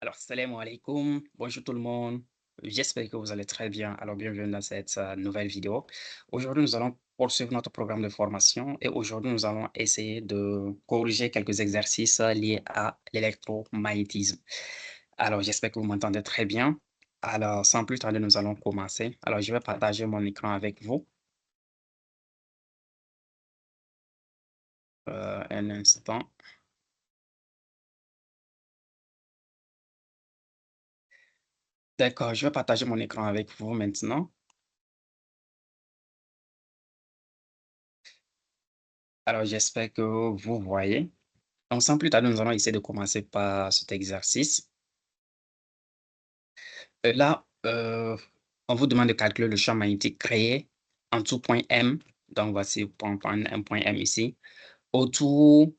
Alors, salam alaikum, bonjour tout le monde. J'espère que vous allez très bien. Alors, bienvenue dans cette nouvelle vidéo. Aujourd'hui, nous allons poursuivre notre programme de formation et aujourd'hui, nous allons essayer de corriger quelques exercices liés à l'électromagnétisme. Alors, j'espère que vous m'entendez très bien. Alors, sans plus tarder, nous allons commencer. Alors, je vais partager mon écran avec vous. Un instant. D'accord, je vais partager mon écran avec vous maintenant. Alors, j'espère que vous voyez. Donc, sans plus tarder, nous allons essayer de commencer par cet exercice. Là, on vous demande de calculer le champ magnétique créé en tout point M. Donc, voici un point M ici, autour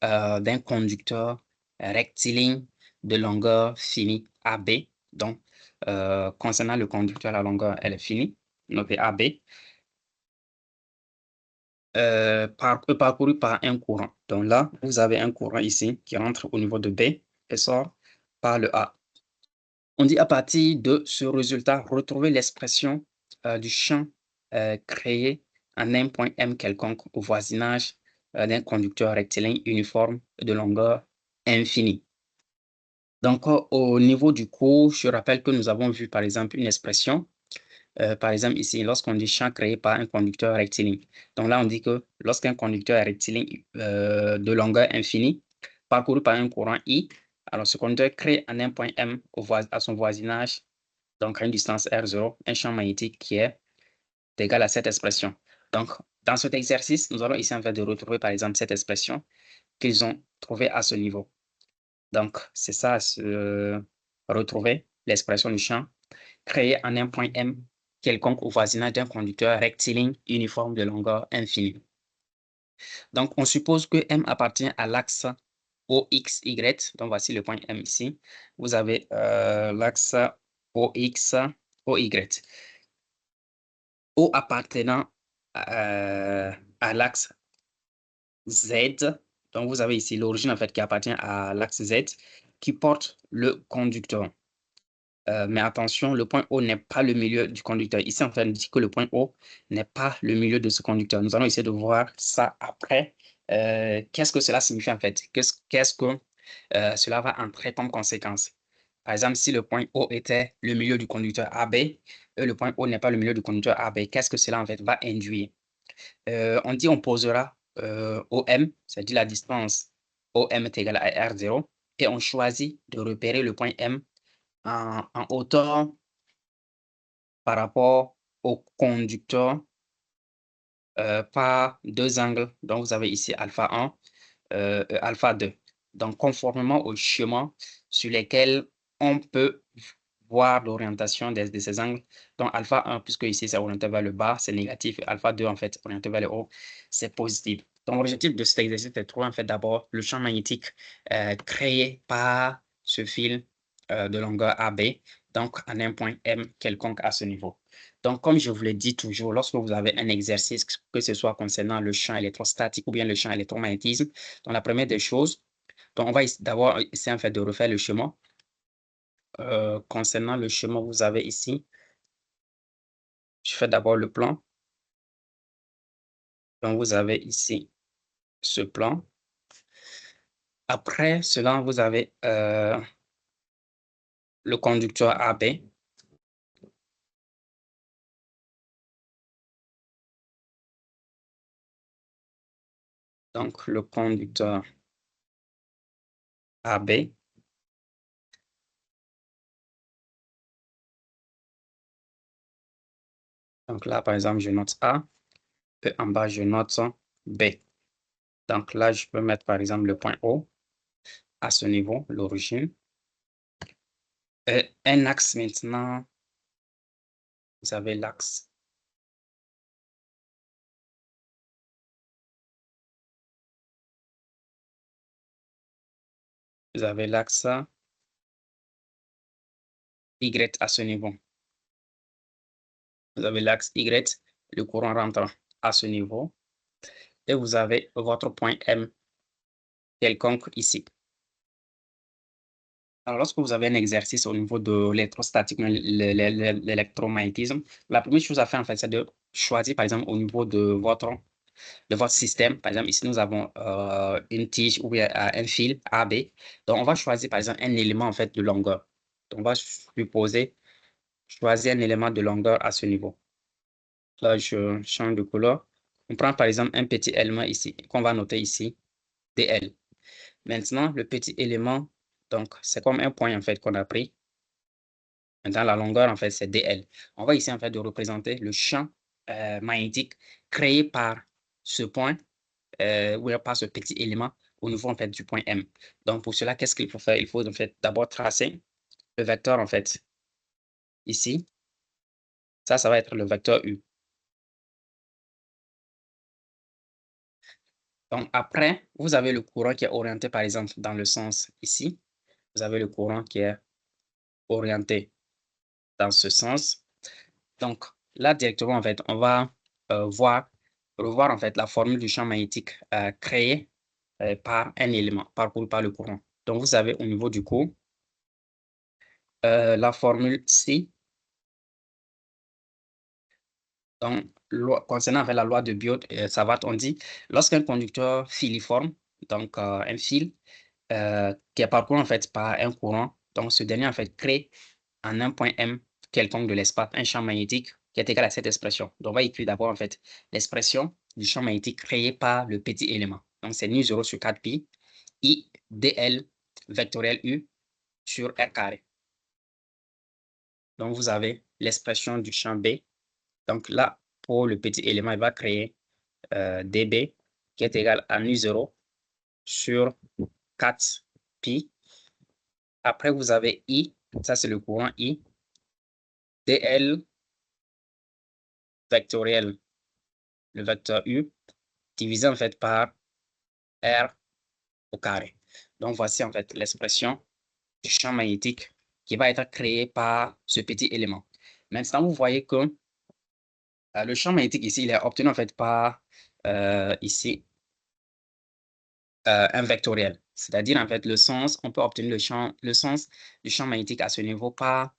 d'un conducteur rectiligne de longueur finie AB. Donc, concernant le conducteur, la longueur, elle est finie, notée AB, parcouru par un courant. Donc là, vous avez un courant ici qui rentre au niveau de B et sort par le A. On dit à partir de ce résultat, retrouver l'expression du champ créé en un point M quelconque au voisinage d'un conducteur rectiligne uniforme de longueur infinie. Donc, au niveau du cours, je rappelle que nous avons vu par exemple une expression, par exemple ici, lorsqu'on dit champ créé par un conducteur rectiligne. Donc là, on dit que lorsqu'un conducteur rectiligne de longueur infinie, parcouru par un courant I, alors ce conducteur crée en un point M à son voisinage, donc à une distance R0, un champ magnétique qui est égal à cette expression. Donc, dans cet exercice, nous allons ici en fait de retrouver par exemple cette expression qu'ils ont trouvée à ce niveau. Donc, c'est ça, retrouver l'expression du champ créé en un point M quelconque au voisinage d'un conducteur rectiligne uniforme de longueur infinie. Donc, on suppose que M appartient à l'axe OXY. Donc, voici le point M ici. Vous avez l'axe OX, OY. O appartenant à l'axe Z. Donc, vous avez ici l'origine en fait qui appartient à l'axe Z qui porte le conducteur. Mais attention, le point O n'est pas le milieu du conducteur. Ici, en fait, on dit que le point O n'est pas le milieu de ce conducteur. Nous allons essayer de voir ça après. Qu'est-ce que cela signifie en fait? Qu'est-ce que cela va entraîner comme conséquence? Par exemple, si le point O était le milieu du conducteur AB et le point O n'est pas le milieu du conducteur AB, qu'est-ce que cela en fait va induire? On dit on posera OM, c'est-à-dire la distance OM est égale à R0, et on choisit de repérer le point M en hauteur par rapport au conducteur par deux angles. Donc, vous avez ici alpha 1, alpha 2. Donc, conformément au schéma sur lesquels on peut voir l'orientation de ces angles. Donc, alpha 1, puisque ici c'est orienté vers le bas, c'est négatif. Et alpha 2, en fait, orienté vers le haut, c'est positif. Donc, l'objectif de cet exercice est de trouver, en fait, d'abord le champ magnétique créé par ce fil de longueur AB, donc en un point M quelconque à ce niveau. Donc, comme je vous l'ai dit toujours, lorsque vous avez un exercice, que ce soit concernant le champ électrostatique ou bien le champ électromagnétisme, donc la première des choses, donc on va d'abord essayer en fait de refaire le schéma. Concernant le schéma, vous avez ici, je fais d'abord le plan. Donc, vous avez ici ce plan. Après cela, vous avez le conducteur AB. Donc, le conducteur AB. Donc là, par exemple, je note A. Et en bas, je note B. Donc là, je peux mettre, par exemple, le point O à ce niveau, l'origine. Un axe maintenant, vous avez l'axe. Vous avez l'axe Y à ce niveau. Vous avez l'axe Y, le courant rentre à ce niveau. Et vous avez votre point M quelconque ici. Alors, lorsque vous avez un exercice au niveau de l'électrostatique, l'électromagnétisme, la première chose à faire, en fait, c'est de choisir, par exemple, au niveau de votre système. Par exemple, ici, nous avons une tige ou bien un fil AB. Donc, on va choisir, par exemple, un élément, en fait, de longueur. Donc, on va supposer choisir un élément de longueur à ce niveau. Là, je change de couleur. On prend, par exemple, un petit élément ici, qu'on va noter ici, DL. Maintenant, le petit élément, donc, c'est comme un point, en fait, qu'on a pris. Maintenant, la longueur, en fait, c'est DL. On va ici, en fait, de représenter le champ magnétique créé par ce point, ou par ce petit élément au niveau, en fait, du point M. Donc, pour cela, qu'est-ce qu'il faut faire? Il faut, en fait, d'abord tracer le vecteur, en fait, ici. Ça va être le vecteur U. Donc, après, vous avez le courant qui est orienté, par exemple, dans le sens ici. Vous avez le courant qui est orienté dans ce sens. Donc, là, directement, en fait, on va revoir, en fait, la formule du champ magnétique créé par un élément, parcouru par le courant. Donc, vous avez au niveau du cours la formule C. Donc, concernant en fait, la loi de Biot et Savart, on dit lorsqu'un conducteur filiforme, donc un fil qui est parcouru en fait par un courant, donc ce dernier en fait crée en un point M quelconque de l'espace un champ magnétique qui est égal à cette expression. Donc, on va écrire d'abord en fait l'expression du champ magnétique créé par le petit élément. Donc, c'est nu0 sur 4pi I dl vectoriel U sur R carré. Donc, vous avez l'expression du champ B. Donc là, pour le petit élément, il va créer dB qui est égal à nu0 sur 4pi. Après, vous avez I, ça c'est le courant I, dl vectoriel, le vecteur U, divisé en fait par R au carré. Donc, voici en fait l'expression du champ magnétique qui va être créé par ce petit élément. Maintenant, vous voyez que le champ magnétique ici, il est obtenu en fait par ici un vectoriel. C'est-à-dire en fait le sens, on peut obtenir le sens du champ magnétique à ce niveau par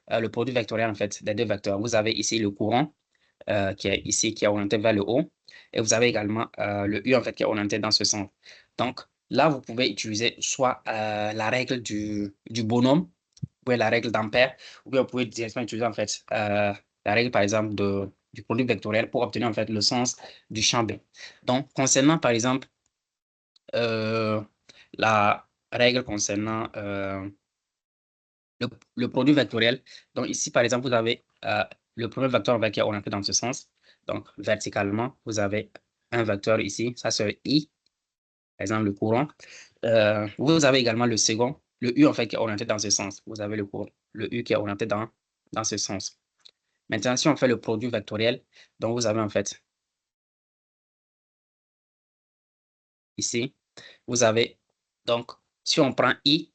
le produit vectoriel en fait des deux vecteurs. Vous avez ici le courant qui est ici, qui est orienté vers le haut, et vous avez également le U en fait qui est orienté dans ce sens. Donc là, vous pouvez utiliser soit la règle du bonhomme, ou la règle d'Ampère, ou bien vous pouvez directement utiliser en fait la règle par exemple du produit vectoriel pour obtenir en fait le sens du champ B. Donc concernant par exemple la règle concernant le produit vectoriel. Donc ici, par exemple, vous avez le premier vecteur qui est orienté dans ce sens. Donc verticalement, vous avez un vecteur ici, ça c'est I, par exemple le courant. Vous avez également le second, le U en fait qui est orienté dans ce sens. Vous avez le U qui est orienté dans ce sens. Maintenant, si on fait le produit vectoriel, donc vous avez en fait ici, vous avez donc si on prend I,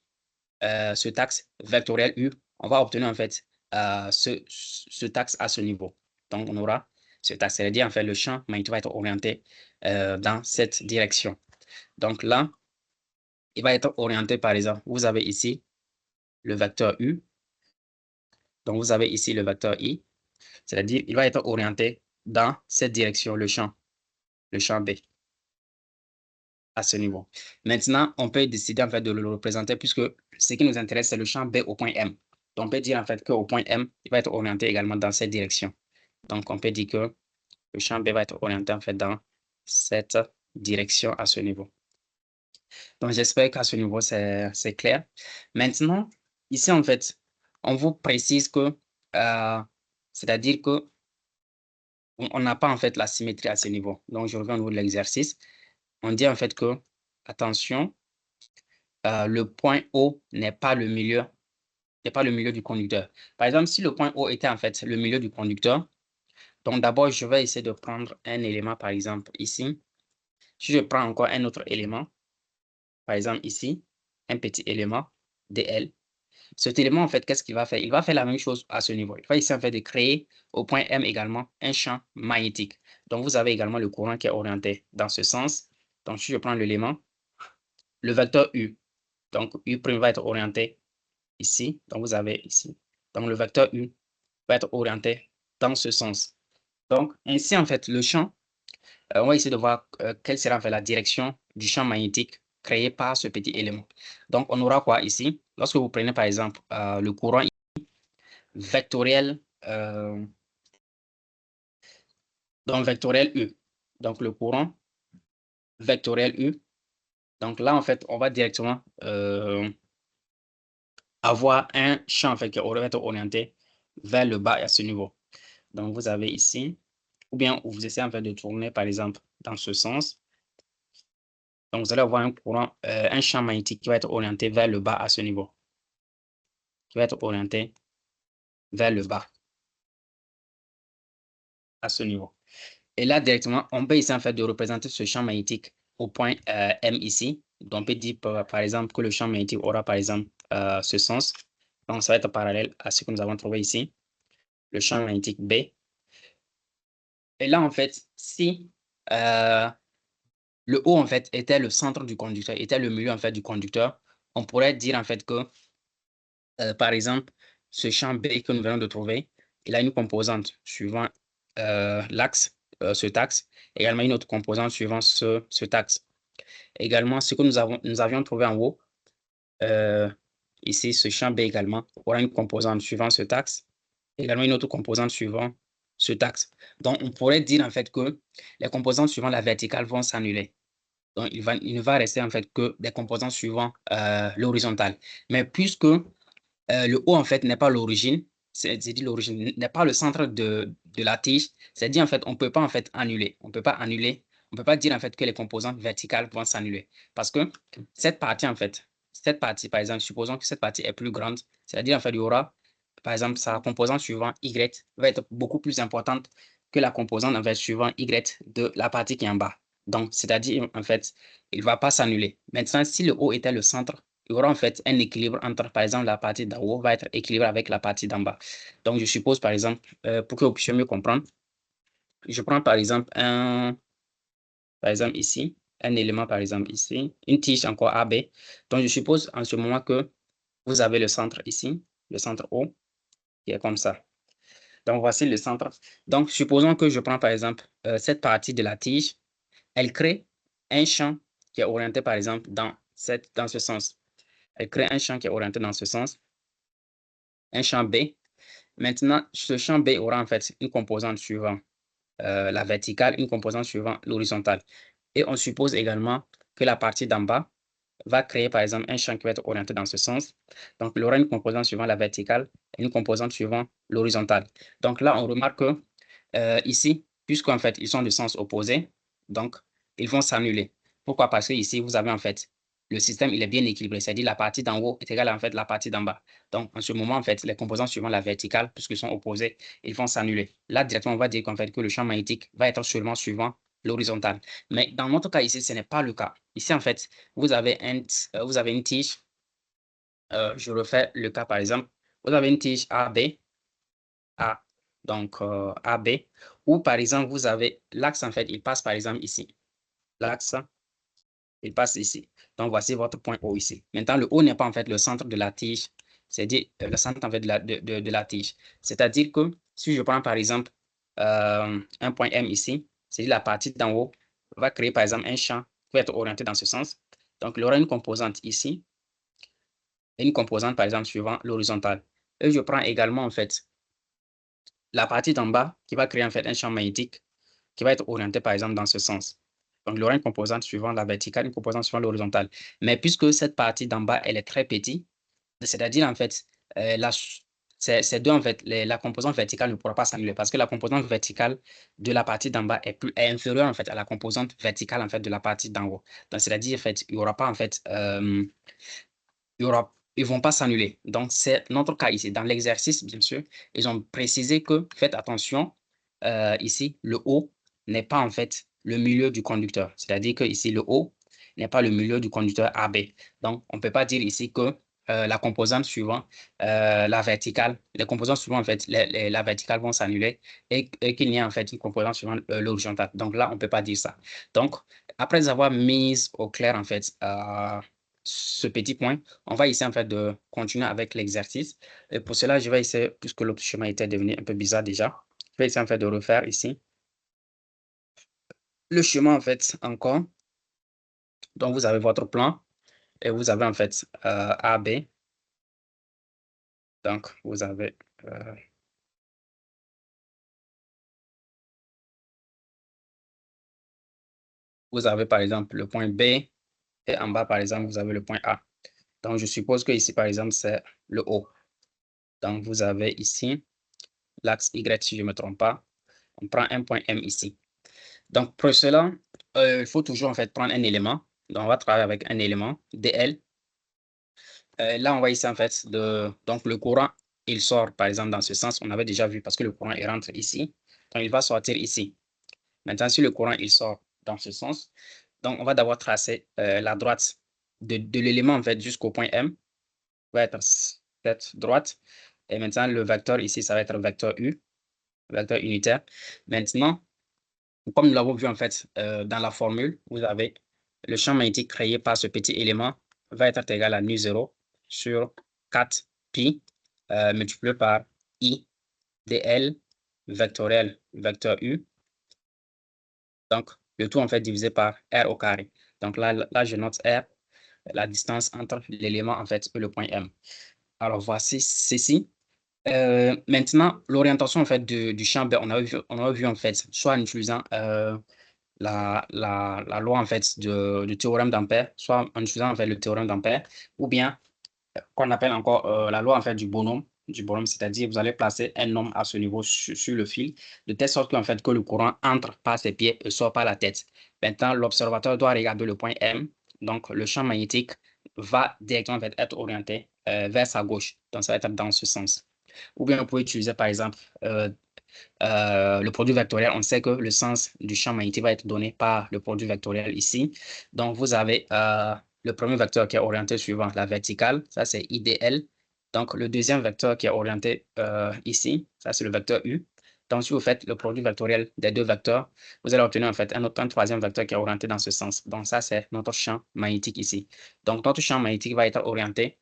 ce axe vectoriel U, on va obtenir en fait ce axe à ce niveau. Donc, on aura cet axe, c'est-à-dire en fait le champ magnétique va être orienté dans cette direction. Donc là, il va être orienté par exemple, vous avez ici le vecteur U, donc vous avez ici le vecteur I, c'est-à-dire il va être orienté dans cette direction, le champ B à ce niveau. Maintenant, on peut décider en fait de le représenter puisque ce qui nous intéresse, c'est le champ B au point M. Donc, on peut dire en fait qu'au point M, il va être orienté également dans cette direction. Donc, on peut dire que le champ B va être orienté en fait dans cette direction à ce niveau. Donc, j'espère qu'à ce niveau, c'est clair. Maintenant, ici, en fait, on vous précise que, c'est-à-dire que on n'a pas en fait la symétrie à ce niveau. Donc, je reviens au niveau de l'exercice. On dit en fait que, attention, le point O n'est pas le milieu du conducteur. Par exemple, si le point O était en fait le milieu du conducteur, donc d'abord, je vais essayer de prendre un élément, par exemple, ici. Si je prends encore un autre élément, par exemple ici, un petit élément, DL. Cet élément, en fait, qu'est-ce qu'il va faire? Il va faire la même chose à ce niveau. Il va essayer en fait de créer au point M également un champ magnétique. Donc, vous avez également le courant qui est orienté dans ce sens. Donc, si je prends l'élément, le vecteur U, donc U' va être orienté ici. Donc, vous avez ici. Donc, le vecteur U va être orienté dans ce sens. Donc, ainsi, en fait, le champ, on va essayer de voir quelle sera en fait, la direction du champ magnétique créé par ce petit élément. Donc, on aura quoi ici? Lorsque vous prenez, par exemple, le courant vectoriel, donc vectoriel U. Donc, le courant vectoriel U. Donc, là, en fait, on va directement avoir un champ en fait, qui aurait été orienté vers le bas à ce niveau. Donc, vous avez ici, ou bien vous essayez en fait de tourner, par exemple, dans ce sens. Donc, vous allez avoir un courant, un champ magnétique qui va être orienté vers le bas à ce niveau. Qui va être orienté vers le bas à ce niveau. Et là, directement, on peut essayer en fait de représenter ce champ magnétique au point M ici. Donc, on peut dire par exemple que le champ magnétique aura par exemple ce sens. Donc, ça va être parallèle à ce que nous avons trouvé ici. Le champ magnétique B. Et là, en fait, si le haut, en fait, était le centre du conducteur, était le milieu, en fait, du conducteur, on pourrait dire, en fait, que, par exemple, ce champ B que nous venons de trouver, il a une composante suivant l'axe, cet axe, également une autre composante suivant cet axe. Également, ce que nous avions trouvé en haut, ici, ce champ B également aura une composante suivant cet axe, également une autre composante suivant cet axe. Donc, on pourrait dire, en fait, que les composantes suivant la verticale vont s'annuler. Donc, il ne va rester en fait que des composants suivant l'horizontale. Mais puisque le haut, en fait, n'est pas l'origine, c'est-à-dire l'origine n'est pas le centre de la tige, c'est-à-dire, en fait, on ne peut pas, en fait, annuler. On ne peut pas annuler. On ne peut pas dire, en fait, que les composantes verticales vont s'annuler. Parce que cette partie, en fait, cette partie, par exemple, supposons que cette partie est plus grande, c'est-à-dire, en fait, il y aura, par exemple, sa composante suivant Y va être beaucoup plus importante que la composante, en fait, suivant Y de la partie qui est en bas. Donc, c'est-à-dire, en fait, il ne va pas s'annuler. Maintenant, si le haut était le centre, il y aura en fait un équilibre entre, par exemple, la partie d'en haut va être équilibrée avec la partie d'en bas. Donc, je suppose, par exemple, pour que vous puissiez mieux comprendre, je prends par exemple ici, un élément, par exemple, ici, une tige encore AB. Donc, je suppose en ce moment que vous avez le centre ici, le centre O, qui est comme ça. Donc, voici le centre. Donc, supposons que je prends, par exemple, cette partie de la tige, elle crée un champ qui est orienté, par exemple, dans ce sens. Elle crée un champ qui est orienté dans ce sens, un champ B. Maintenant, ce champ B aura en fait une composante suivant la verticale, une composante suivant l'horizontale. Et on suppose également que la partie d'en bas va créer par exemple un champ qui va être orienté dans ce sens. Donc, il aura une composante suivant la verticale et une composante suivant l'horizontale. Donc là, on remarque que ici, puisqu'en fait, ils sont de sens opposé, donc ils vont s'annuler. Pourquoi? Parce que ici, vous avez en fait, le système, il est bien équilibré, c'est-à-dire la partie d'en haut est égale à en fait la partie d'en bas. Donc, en ce moment, en fait, les composants suivant la verticale, puisqu'ils sont opposés, ils vont s'annuler. Là, directement, on va dire qu'en fait, que le champ magnétique va être seulement suivant l'horizontale. Mais dans notre cas ici, ce n'est pas le cas. Ici, en fait, vous avez une tige. Je refais le cas, par exemple. Vous avez une tige AB, A, donc AB, ou par exemple, vous avez l'axe, en fait, il passe par exemple ici. L'axe, il passe ici. Donc, voici votre point O ici. Maintenant, le O n'est pas en fait le centre de la tige, c'est-à-dire le centre en fait de la tige. C'est-à-dire que si je prends par exemple un point M ici, c'est-à-dire la partie d'en haut va créer par exemple un champ qui va être orienté dans ce sens. Donc, il y aura une composante ici et une composante par exemple suivant l'horizontale. Et je prends également en fait la partie d'en bas qui va créer en fait un champ magnétique qui va être orienté par exemple dans ce sens. Donc, il y aura une composante suivant la verticale, une composante suivant l'horizontale. Mais puisque cette partie d'en bas, elle est très petite, c'est-à-dire en fait, ces deux, en fait, la composante verticale ne pourra pas s'annuler parce que la composante verticale de la partie d'en bas est inférieure en fait à la composante verticale en fait de la partie d'en haut. Donc, c'est-à-dire en fait, il n'y aura pas en fait, ils vont pas s'annuler. Donc, c'est notre cas ici. Dans l'exercice, bien sûr, ils ont précisé que faites attention, ici, le haut n'est pas en fait le milieu du conducteur. C'est-à-dire que ici, le haut n'est pas le milieu du conducteur AB. Donc, on ne peut pas dire ici que la composante suivante, la verticale, les composantes suivantes, en fait, la verticale vont s'annuler et qu'il y a en fait une composante suivante l'horizontale. Donc là, on ne peut pas dire ça. Donc, après avoir mis au clair, en fait, ce petit point, on va essayer en fait de continuer avec l'exercice. Et pour cela, je vais essayer, puisque l'autre chemin était devenu un peu bizarre déjà, je vais essayer en fait de refaire ici le chemin en fait encore. Donc, vous avez votre plan et vous avez en fait A, B. Donc, euh, vous avez par exemple le point B et en bas, par exemple, vous avez le point A. Donc, je suppose que ici, par exemple, c'est le O. Donc, vous avez ici l'axe Y, si je ne me trompe pas. On prend un point M ici. Donc, pour cela, il faut toujours en fait prendre un élément. Donc, on va travailler avec un élément, DL. Là, on va ici en fait donc le courant, il sort par exemple dans ce sens. On avait déjà vu parce que le courant, il rentre ici. Donc, il va sortir ici. Maintenant, si le courant, il sort dans ce sens, donc on va d'abord tracer la droite de l'élément en fait jusqu'au point M. Va être cette droite. Et maintenant, le vecteur ici, ça va être le vecteur U, vecteur unitaire. Maintenant, comme nous l'avons vu en fait dans la formule, vous avez le champ magnétique créé par ce petit élément va être égal à nu0 sur 4 pi multiplié par I dl vectoriel vecteur U. Donc, le tout en fait divisé par R au carré. Donc là je note R, la distance entre l'élément en fait et le point M. Alors, voici ceci. Maintenant, l'orientation en fait du champ, ben, on a vu en fait, soit en utilisant la loi en fait du théorème d'Ampère, soit en utilisant en fait le théorème d'Ampère, ou bien qu'on appelle encore la loi en fait du bonhomme, c'est-à-dire vous allez placer un homme à ce niveau sur le fil, de telle sorte qu'en fait que le courant entre par ses pieds et sort par la tête. Maintenant, l'observateur doit regarder le point M, donc le champ magnétique va directement en fait, être orienté vers sa gauche, donc ça va être dans ce sens. Ou bien vous pouvez utiliser par exemple le produit vectoriel. On sait que le sens du champ magnétique va être donné par le produit vectoriel ici. Donc, vous avez le premier vecteur qui est orienté suivant la verticale, ça c'est IDL. Donc, le deuxième vecteur qui est orienté ici, ça c'est le vecteur U. Donc, si vous faites le produit vectoriel des deux vecteurs, vous allez obtenir en fait un troisième vecteur qui est orienté dans ce sens. Donc, ça c'est notre champ magnétique ici. Donc, notre champ magnétique va être orienté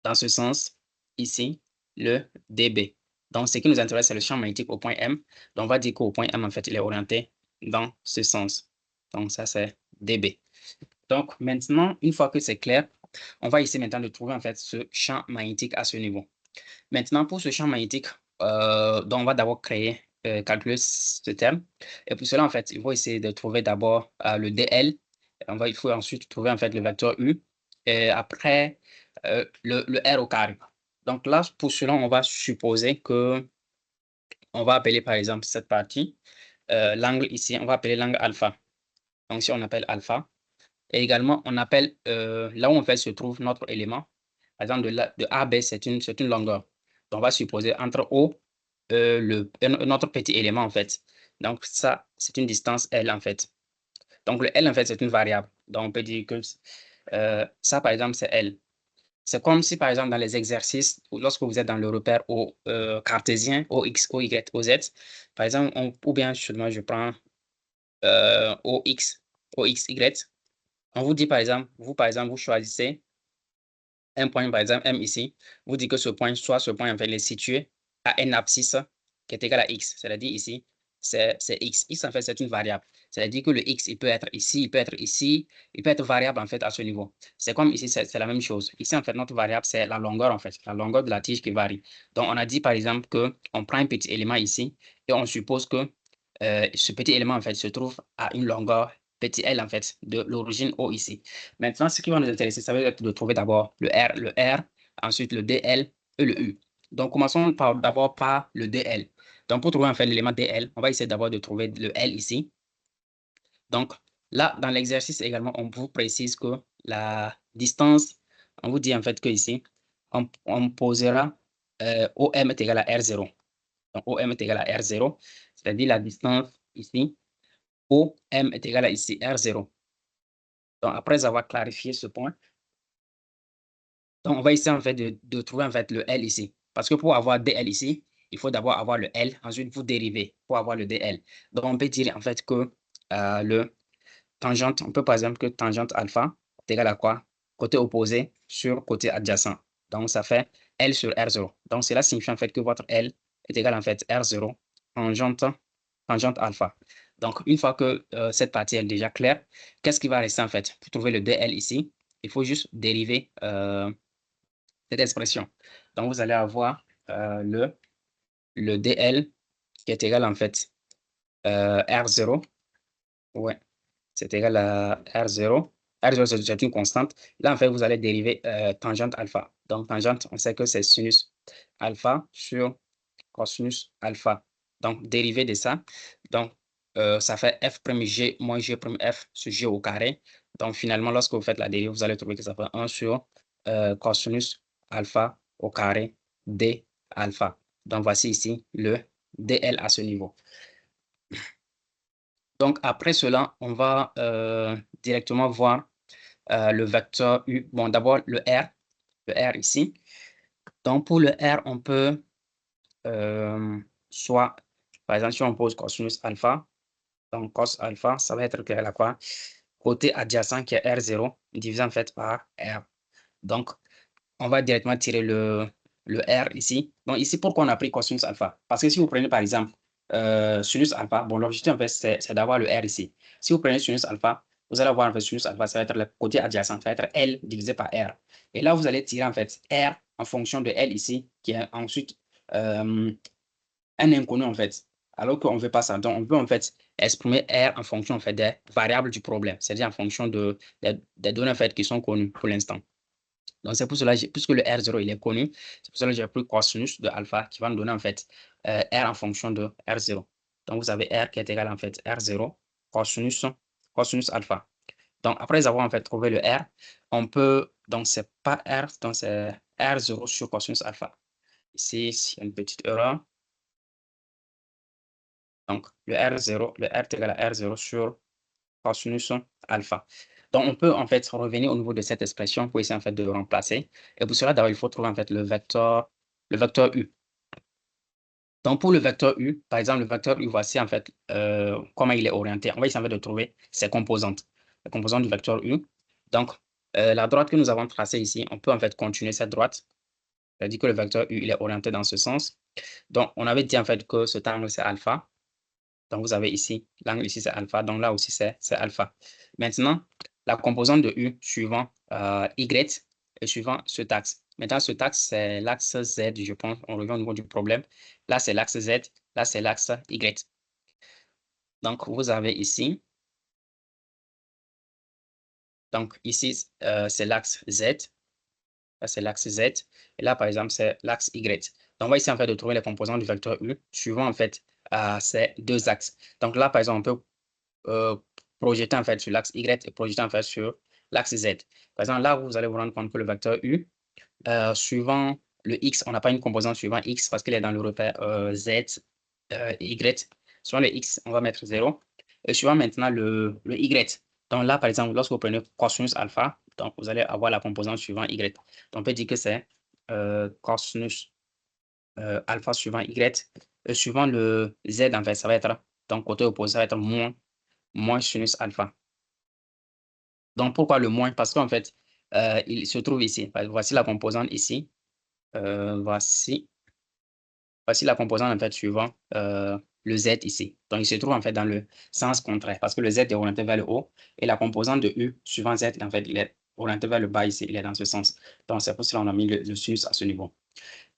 dans ce sens ici, le dB. Donc, ce qui nous intéresse, c'est le champ magnétique au point M. Donc, on va dire qu'au point M, en fait, il est orienté dans ce sens. Donc, ça, c'est dB. Donc, maintenant, une fois que c'est clair, on va essayer maintenant de trouver, en fait, ce champ magnétique à ce niveau. Maintenant, pour ce champ magnétique, donc on va d'abord calculer ce terme. Et pour cela, en fait, il faut essayer de trouver d'abord le DL. Il faut ensuite trouver, en fait, le vecteur U. Et après, le R au carré. Donc là, pour cela, on va supposer que on va appeler par exemple cette partie, l'angle ici, on va appeler l'angle alpha. Donc si on appelle alpha, et également on appelle là où en fait se trouve notre élément, par exemple de AB, c'est une longueur. Donc on va supposer entre O, notre petit élément en fait. Donc ça, c'est une distance L en fait. Donc le L en fait, c'est une variable. Donc on peut dire que ça par exemple, c'est L. C'est comme si, par exemple, dans les exercices, lorsque vous êtes dans le repère au cartésien, OX, OY, OZ, par exemple, ou bien seulement je prends OX, OXY, on vous dit, par exemple, vous choisissez un point, par exemple, M ici, vous dites que ce point, soit ce point, en fait, il est situé à n abscisse qui est égal à X. C'est-à-dire ici, c'est X. X, en fait, c'est une variable. C'est-à-dire que le X, il peut être ici, il peut être ici, il peut être variable, en fait, à ce niveau. C'est comme ici, c'est la même chose. Ici, en fait, notre variable, c'est la longueur, en fait, la longueur de la tige qui varie. Donc, on a dit, par exemple, qu'on prend un petit élément ici et on suppose que ce petit élément, en fait, se trouve à une longueur petit L, en fait, de l'origine O ici. Maintenant, ce qui va nous intéresser, ça va être de trouver d'abord le R, ensuite le DL et le U. Donc, commençons d'abord par le DL. Donc, pour trouver en fait l'élément DL, on va essayer d'abord de trouver le L ici. Donc, là, dans l'exercice également, on vous précise que la distance, on vous dit en fait que ici, on posera OM est égal à R0. Donc, OM est égal à R0, c'est-à-dire la distance ici, OM est égal à ici R0. Donc, après avoir clarifié ce point, donc on va essayer en fait de trouver en fait le L ici. Parce que pour avoir DL ici, il faut d'abord avoir le L, ensuite vous dérivez pour avoir le DL. Donc, on peut dire en fait que le tangente, on peut par exemple que tangente alpha est égal à quoi? 1 sur 2 pi r. Donc, on va essayer en fait de trouver le L ici. Donc, côté opposé sur côté adjacent. Donc, ça fait L sur R0. Donc, cela signifie en fait que votre L est égal en fait R0 tangente alpha. Donc, une fois que cette partie est déjà claire, qu'est-ce qui va rester en fait? Pour trouver le DL ici, il faut juste dériver cette expression. Donc, vous allez avoir le DL qui est égal en fait R0. Ouais, c'est égal à R0. R0, c'est une constante. Là, en fait, vous allez dériver tangente alpha. Donc, tangente, on sait que c'est sinus alpha sur cosinus alpha. Donc, dérivé de ça. Donc, ça fait F'G moins G'F sur G au carré. Donc, finalement, lorsque vous faites la dérive, vous allez trouver que ça fait 1 sur cosinus alpha au carré d alpha. Donc, voici ici le dl à ce niveau. Donc, après cela, on va directement voir le vecteur U. Bon, d'abord, le R ici. Donc, pour le R, on peut soit, par exemple, si on pose cosinus alpha, donc cos alpha, ça va être égal à quoi? Côté adjacent qui est R0, divisé en fait par R. Donc, on va directement tirer le R ici. Donc, ici, pourquoi on a pris cosinus alpha? Parce que si vous prenez par exemple sinus alpha, bon, l'objectif en fait, c'est d'avoir le R ici. Si vous prenez sinus alpha, vous allez avoir en fait sinus alpha, ça va être le côté adjacent, ça va être L divisé par R. Et là, vous allez tirer en fait R en fonction de L ici, qui est ensuite un inconnu en fait. Alors qu'on ne veut pas ça. Donc, on veut en fait exprimer R en fonction en fait, des variables du problème, c'est-à-dire en fonction des données en fait, qui sont connues pour l'instant. Donc, c'est pour cela, puisque le R0 il est connu, c'est pour cela que j'ai pris cosinus de alpha qui va nous donner en fait R en fonction de R0. Donc, vous avez R qui est égal en fait R0 cosinus alpha. Donc, après avoir en fait trouvé le R, on peut, donc c'est pas R, donc c'est R0 sur cosinus alpha. Ici, il y a une petite erreur. Donc, le R0, le R est égal à R0 sur cosinus alpha. Donc, on peut en fait revenir au niveau de cette expression pour essayer en fait de remplacer. Et pour cela, d'abord, il faut trouver en fait le vecteur U. Donc, pour le vecteur U, par exemple, le vecteur U, voici en fait comment il est orienté. On va essayer en fait de trouver ses composantes, les composantes du vecteur U. Donc, la droite que nous avons tracée ici, on peut en fait continuer cette droite. C'est-à-dire que le vecteur U, il est orienté dans ce sens. Donc, on avait dit en fait que cet angle, c'est alpha. Donc, vous avez ici, l'angle ici, c'est alpha. Donc, là aussi, c'est alpha. Maintenant, la composante de U suivant Y et suivant cet axe. Maintenant, cet axe, c'est l'axe Z, je pense. On revient au niveau du problème. Là, c'est l'axe Z. Là, c'est l'axe Y. Donc, vous avez ici. Donc, ici, c'est l'axe Z. Là, c'est l'axe Z. Et là, par exemple, c'est l'axe Y. Donc, on va essayer en fait de trouver les composantes du vecteur U suivant en fait ces deux axes. Donc, là, par exemple, on peut projeter en fait sur l'axe Y et projeter en fait sur l'axe Z. Par exemple, là, vous allez vous rendre compte que le vecteur U, suivant le X, on n'a pas une composante suivant X parce qu'il est dans le repère Z, Y. Suivant le X, on va mettre 0. Et suivant maintenant le Y. Donc là, par exemple, lorsque vous prenez cosinus alpha, donc vous allez avoir la composante suivant Y. Donc on peut dire que c'est cosinus alpha suivant Y. Et suivant le Z, en fait, ça va être, donc côté opposé, ça va être moins sinus alpha. Donc, pourquoi le moins? Parce qu'en fait, il se trouve ici. Voici la composante ici. Voici la composante en fait suivant le Z ici. Donc, il se trouve en fait dans le sens contraire parce que le Z est orienté vers le haut et la composante de U suivant Z, en fait, il est orienté vers le bas ici. Il est dans ce sens. Donc, c'est pour cela qu'on a mis le sinus à ce niveau.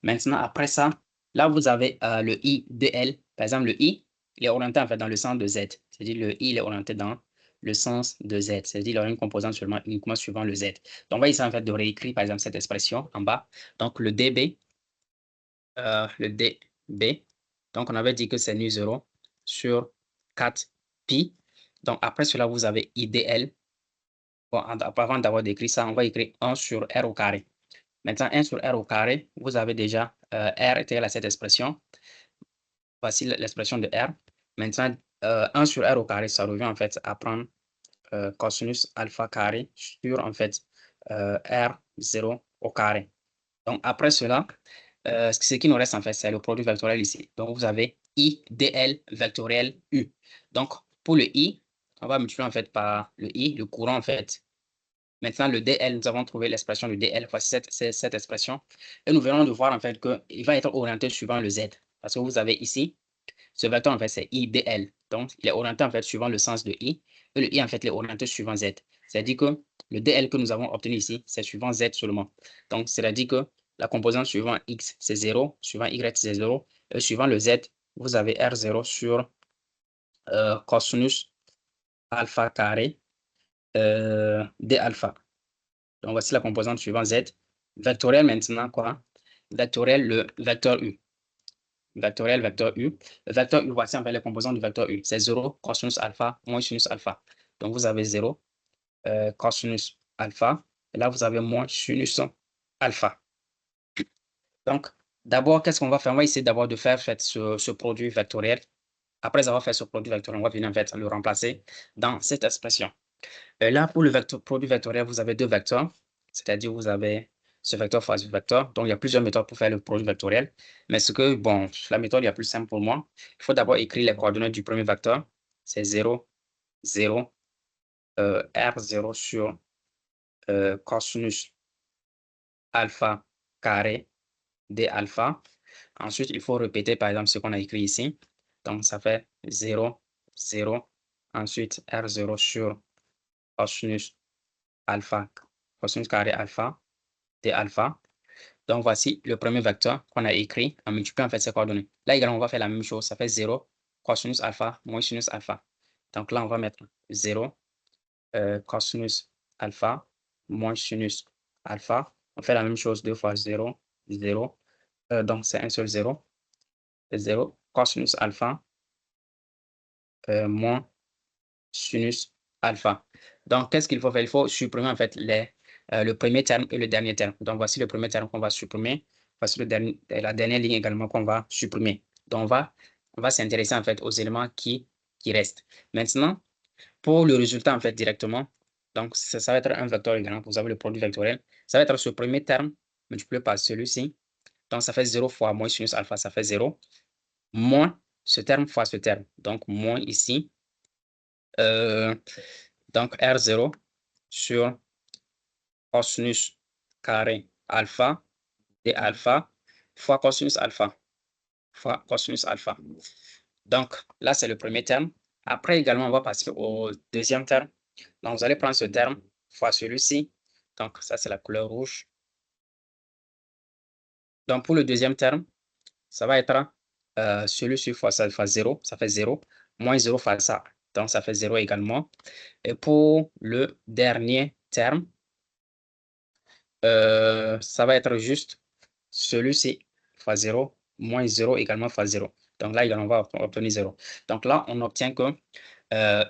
Maintenant, après ça, là, vous avez le I de L. Par exemple, le I, il est orienté en fait dans le sens de Z. C'est-à-dire le I, il est orienté dans le sens de Z. C'est-à-dire il aura une composante seulement uniquement suivant le Z. Donc, on va essayer en fait de réécrire, par exemple, cette expression en bas. Donc, le DB, donc on avait dit que c'est nu 0 sur 4 pi. Donc, après cela, vous avez IDL. Bon, avant d'avoir décrit ça, on va écrire 1 sur R au carré. Maintenant, 1 sur R au carré, vous avez déjà R est égal à cette expression. Voici l'expression de R. Maintenant, 1 sur R au carré, ça revient en fait à prendre cosinus alpha carré sur en fait R0 au carré. Donc, après cela, ce qui nous reste en fait, c'est le produit vectoriel ici. Donc, vous avez I dl vectoriel U. Donc, pour le I, on va multiplier en fait par le I, le courant en fait Maintenant, le DL, nous avons trouvé l'expression de DL. Voici cette expression. Et nous venons de voir en fait qu'il va être orienté suivant le Z. Parce que vous avez ici, ce vecteur en fait, c'est IDL. Donc, il est orienté en fait suivant le sens de I. Et le I en fait, il est orienté suivant Z. C'est-à-dire que le DL que nous avons obtenu ici, c'est suivant Z seulement. Donc, c'est-à-dire que la composante suivant X, c'est 0. Suivant Y, c'est 0. Et suivant le Z, vous avez R0 sur cosinus alpha carré d alpha. Donc, voici la composante suivant Z. Vectoriel maintenant, quoi? Vectoriel, le vecteur U. Vectoriel, vecteur U. Le vecteur U, voici en fait les composants du vecteur U. C'est 0, cosinus alpha, moins sinus alpha. Donc, vous avez 0, cosinus alpha. Et là, vous avez moins sinus alpha. Donc, d'abord, qu'est-ce qu'on va faire? On va essayer d'abord de faire ce produit vectoriel. Après avoir fait ce produit vectoriel, on va venir en fait le remplacer dans cette expression. Là, pour le produit vectoriel, vous avez deux vecteurs, c'est-à-dire vous avez ce vecteur fois ce vecteur. Donc, il y a plusieurs méthodes pour faire le produit vectoriel. Mais la méthode la plus simple pour moi, il faut d'abord écrire les coordonnées du premier vecteur. C'est 0, 0, R0 sur cosinus alpha carré d alpha. Ensuite, il faut répéter, par exemple, ce qu'on a écrit ici. Donc, ça fait 0, 0. Ensuite, R0 sur cosinus alpha, cosinus carré alpha, d alpha. Donc, voici le premier vecteur qu'on a écrit en multipliant en fait ces coordonnées. Là également, on va faire la même chose. Ça fait 0, cosinus alpha, moins sinus alpha. Donc là, on va mettre 0, cosinus alpha, moins sinus alpha. On fait la même chose 2 fois 0, 0. Donc, c'est un seul 0. 0, cosinus alpha, moins sinus alpha. Donc, qu'est-ce qu'il faut faire? Il faut supprimer en fait le premier terme et le dernier terme. Donc, voici le premier terme qu'on va supprimer. Voici la dernière ligne également qu'on va supprimer. Donc, on va s'intéresser en fait aux éléments qui restent. Maintenant, pour le résultat en fait directement, donc ça va être un vecteur également. Vous avez le produit vectoriel. Ça va être ce premier terme multiplié par celui-ci. Donc, ça fait 0 fois moins sinus alpha, ça fait 0. Moins ce terme fois ce terme. Donc, moins ici. Donc, R0 sur cosinus carré alpha d alpha fois cosinus alpha fois cosinus alpha. Donc, là, c'est le premier terme. Après, également, on va passer au deuxième terme. Donc, vous allez prendre ce terme fois celui-ci. Donc, ça, c'est la couleur rouge. Donc, pour le deuxième terme, ça va être celui-ci fois ça fois 0, ça fait 0, moins 0 fois ça, donc ça fait 0 également. Et pour le dernier terme, ça va être juste celui-ci fois 0, moins 0 également fois 0. Donc là, également, on va obtenir 0. Donc là, on obtient que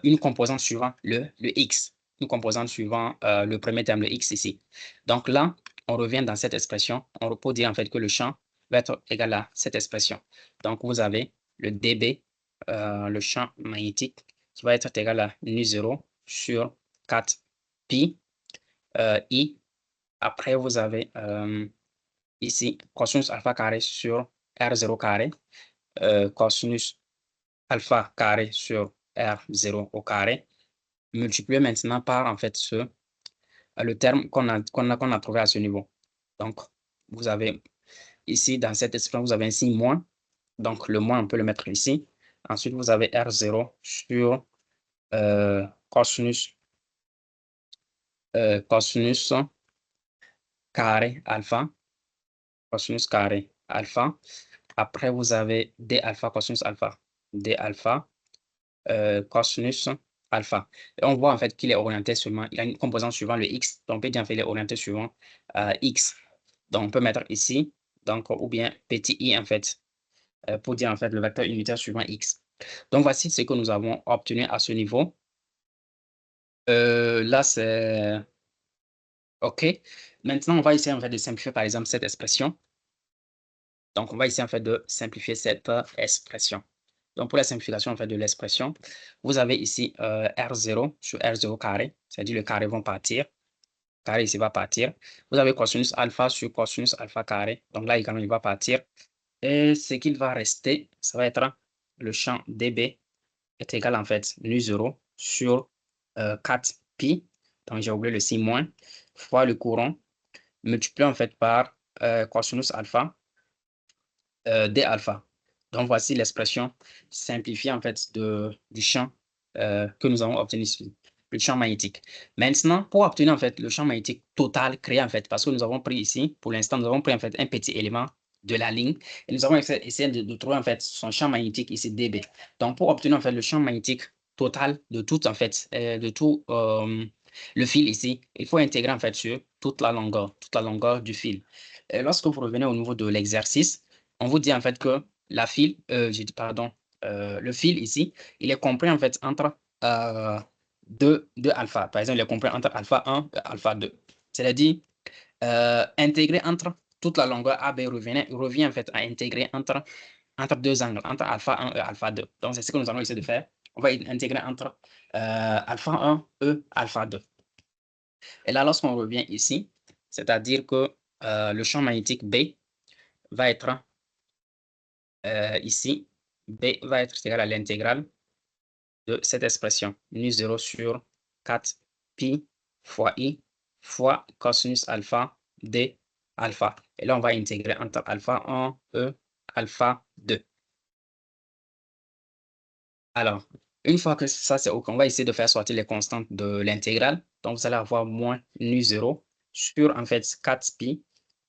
une composante suivant le x, une composante suivant le premier terme, le x ici. Donc là, on revient dans cette expression. On peut dire en fait que le champ va être égal à cette expression. Donc vous avez le dB, le champ magnétique, qui va être égal à nu0 sur 4 pi i. Après, vous avez ici cosinus alpha carré sur R0 carré, cosinus alpha carré sur R0 au carré, multiplié maintenant par en fait le terme qu'on a trouvé à ce niveau. Donc, vous avez ici, dans cette expression, vous avez ainsi moins. Donc, le moins, on peut le mettre ici. Ensuite, vous avez R0 sur cosinus carré alpha, cosinus carré alpha. Après, vous avez d alpha cosinus alpha, d alpha cosinus alpha. Et on voit en fait qu'il est orienté seulement, il a une composante suivant le x, donc on peut dire en fait il est orienté suivant x. Donc on peut mettre ici, donc ou bien petit i en fait, pour dire en fait le vecteur unitaire suivant x. Donc voici ce que nous avons obtenu à ce niveau. Là c'est OK. Maintenant on va essayer en fait de simplifier par exemple cette expression. Donc on va essayer en fait de simplifier cette expression. Donc, pour la simplification en fait, de l'expression, vous avez ici R0 sur R0 carré, c'est-à-dire le carré vont partir. Carré ici va partir. Vous avez cosinus alpha sur cosinus alpha carré. Donc là également, il va partir. Et ce qu'il va rester, ça va être le champ dB est égal en fait nu0 sur 4 pi. donc j'ai oublié le signe moins, fois le courant, multiplié en fait par cosinus alpha d alpha. Donc voici l'expression simplifiée en fait du champ que nous avons obtenu ici, le champ magnétique. Maintenant, pour obtenir en fait le champ magnétique total créé en fait, parce que nous avons pris ici, pour l'instant, nous avons pris en fait un petit élément de la ligne et nous avons essayé de trouver en fait son champ magnétique ici dB. Donc pour obtenir en fait le champ magnétique total de tout en fait, le fil ici, il faut intégrer en fait sur toute la longueur du fil. Et lorsque vous revenez au niveau de l'exercice, on vous dit en fait que j'ai dit pardon, le fil ici, il est compris en fait entre deux alpha. Par exemple, il est compris entre alpha 1 et alpha 2. C'est-à-dire, intégrer entre toute la longueur AB revient en fait à intégrer entre deux angles, entre alpha 1 et alpha 2. Donc, c'est ce que nous allons essayer de faire. On va intégrer entre alpha 1 et alpha 2. Et là, lorsqu'on revient ici, c'est-à-dire que le champ magnétique B va être ici, B va être égal à l'intégrale de cette expression, nu0 sur 4 pi fois I fois cosinus alpha d alpha. Et là, on va intégrer entre alpha 1 et alpha 2. Alors, une fois que ça c'est OK, on va essayer de faire sortir les constantes de l'intégrale. Donc, vous allez avoir moins nu0 sur en fait 4 pi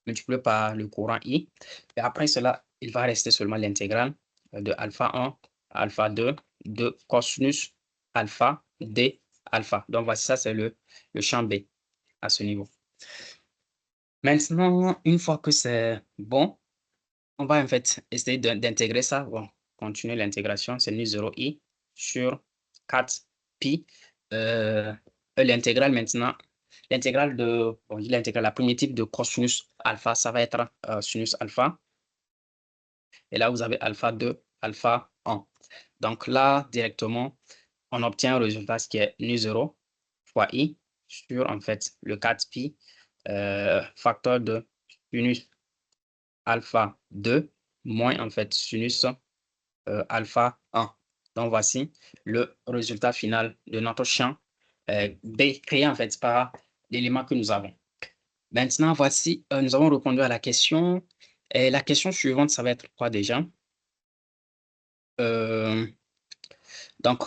multiplié par le courant I. Et après cela, il va rester seulement l'intégrale de alpha 1, alpha 2, de cosinus alpha d alpha. Donc, voici ça, c'est le champ B à ce niveau. Maintenant, une fois que c'est bon, on va en fait essayer d'intégrer ça. Bon, continuer l'intégration, c'est nu0 I sur 4 pi. L'intégrale maintenant, l'intégrale de, bon, l'intégrale, la primitive de cosinus alpha, ça va être sinus alpha. Et là, vous avez alpha 2, alpha 1. Donc là, directement, on obtient un résultat ce qui est nu0 fois I sur en fait le 4 pi facteur de sinus alpha 2 moins en fait sinus alpha 1. Donc voici le résultat final de notre champ B créé en fait par l'élément que nous avons. Maintenant, voici, nous avons répondu à la question. Et la question suivante, ça va être quoi déjà? Donc,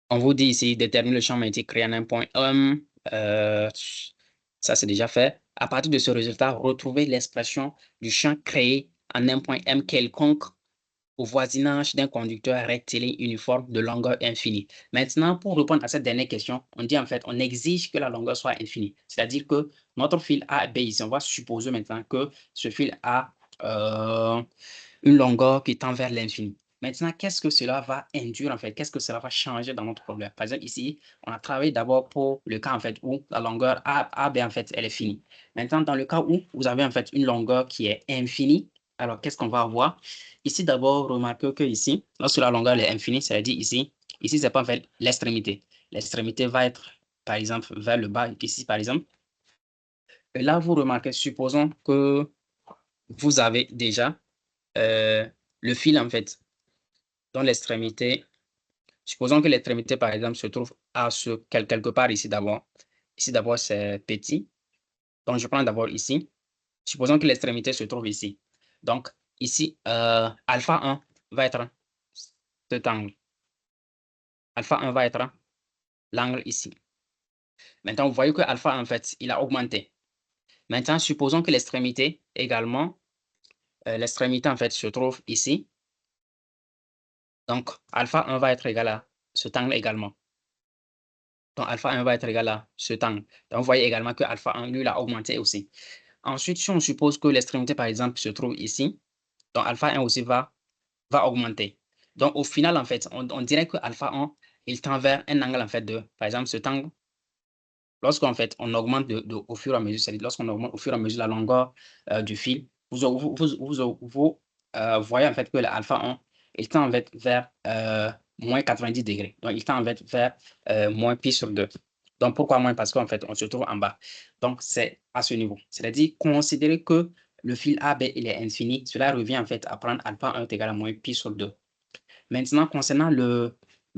on vous dit ici, détermine le champ magnétique créé en un point M. Ça, c'est déjà fait. À partir de ce résultat, retrouvez l'expression du champ créé en un point M quelconque au voisinage d'un conducteur rectiligne uniforme de longueur infinie. Maintenant, pour répondre à cette dernière question, on dit en fait, on exige que la longueur soit infinie. C'est-à-dire que notre fil AB ici, on va supposer maintenant que ce fil a une longueur qui tend vers l'infini. Maintenant, qu'est-ce que cela va induire en fait? Qu'est-ce que cela va changer dans notre problème? Par exemple, ici, on a travaillé d'abord pour le cas en fait où la longueur AB en fait, elle est finie. Maintenant, dans le cas où vous avez en fait une longueur qui est infinie, alors qu'est-ce qu'on va avoir? Ici, d'abord, remarquez que ici, lorsque la longueur est infinie, c'est-à-dire ici, c'est pas en fait l'extrémité. L'extrémité va être, par exemple, vers le bas, ici, par exemple. Et là, vous remarquez, supposons que vous avez déjà le fil, en fait, dans l'extrémité. Supposons que l'extrémité, par exemple, se trouve à quelque part ici d'abord. Ici, d'abord, c'est petit. Donc, je prends d'abord ici. Supposons que l'extrémité se trouve ici. Donc, ici, alpha 1 va être cet angle. Alpha 1 va être l'angle ici. Maintenant, vous voyez que alpha, en fait, il a augmenté. Maintenant, supposons que l'extrémité également, l'extrémité, en fait, se trouve ici. Donc, alpha 1 va être égal à cet angle également. Donc, alpha 1 va être égal à cet angle. Donc, vous voyez également que alpha 1, lui, il a augmenté aussi. Ensuite, si on suppose que l'extrémité, par exemple, se trouve ici, donc alpha 1 aussi va augmenter. Donc, au final, en fait, on dirait que alpha 1, il tend vers un angle, en fait, de, par exemple, cet angle. Lorsqu'en fait, on augmente au fur et à mesure, c'est-à-dire lorsqu'on augmente au fur et à mesure la longueur du fil, vous voyez en fait que l'alpha 1, il tend en fait vers moins 90 degrés. Donc, il tend en fait vers moins pi sur 2. Donc, pourquoi moins? Parce qu'en fait, on se trouve en bas. Donc, c'est à ce niveau. C'est-à-dire, considérer que le fil AB, il est infini, cela revient en fait à prendre alpha 1 est égal à moins pi sur 2. Maintenant, concernant le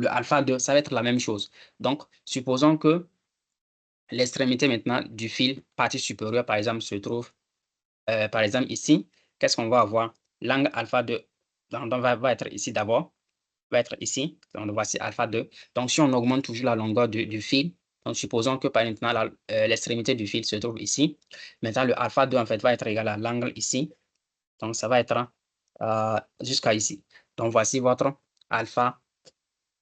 alpha 2, ça va être la même chose. Donc, supposons que l'extrémité maintenant du fil, partie supérieure, par exemple, se trouve, par exemple, ici. Qu'est-ce qu'on va avoir? L'angle alpha 2 donc, va être ici d'abord, va être ici. Donc, voici alpha 2. Donc, si on augmente toujours la longueur du fil, donc supposons que par maintenant l'extrémité du fil se trouve ici. Maintenant, le alpha 2 en fait va être égal à l'angle ici. Donc, ça va être jusqu'à ici. Donc, voici votre alpha,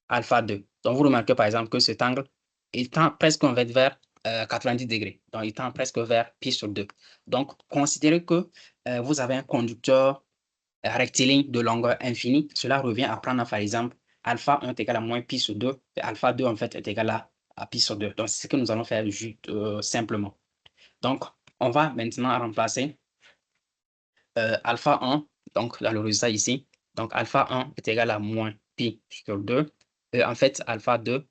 alpha 2. Donc, vous remarquez par exemple que cet angle, il tend presque en fait vers 90 degrés. Donc, il tend presque vers pi sur 2. Donc, considérez que vous avez un conducteur rectiligne de longueur infinie. Cela revient à prendre par exemple alpha 1 est égal à moins pi sur 2 et alpha 2 en fait est égal à pi sur 2. Donc, c'est ce que nous allons faire juste simplement. Donc, on va maintenant remplacer alpha 1, donc dans le résultat ici. Donc, alpha 1 est égal à moins pi sur 2. Et en fait, alpha 2,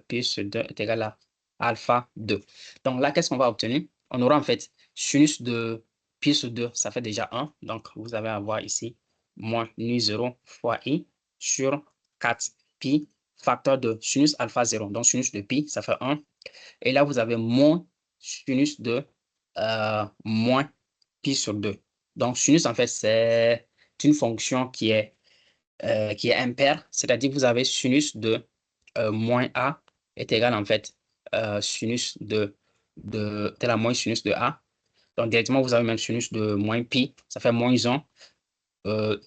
pi sur 2 est égal à alpha 2. Donc là, qu'est-ce qu'on va obtenir? On aura en fait sinus de pi sur 2, ça fait déjà 1. Donc, vous allez avoir ici moins nu 0 fois i sur 4 pi facteur de sinus alpha 0. Donc, sinus de pi, ça fait 1. Et là, vous avez moins sinus de moins pi sur 2. Donc, sinus, en fait, c'est une fonction qui est impaire, c'est-à-dire vous avez sinus de moins a est égal, en fait, sinus de la moins sinus de a. Donc, directement, vous avez même sinus de moins pi, ça fait moins 1.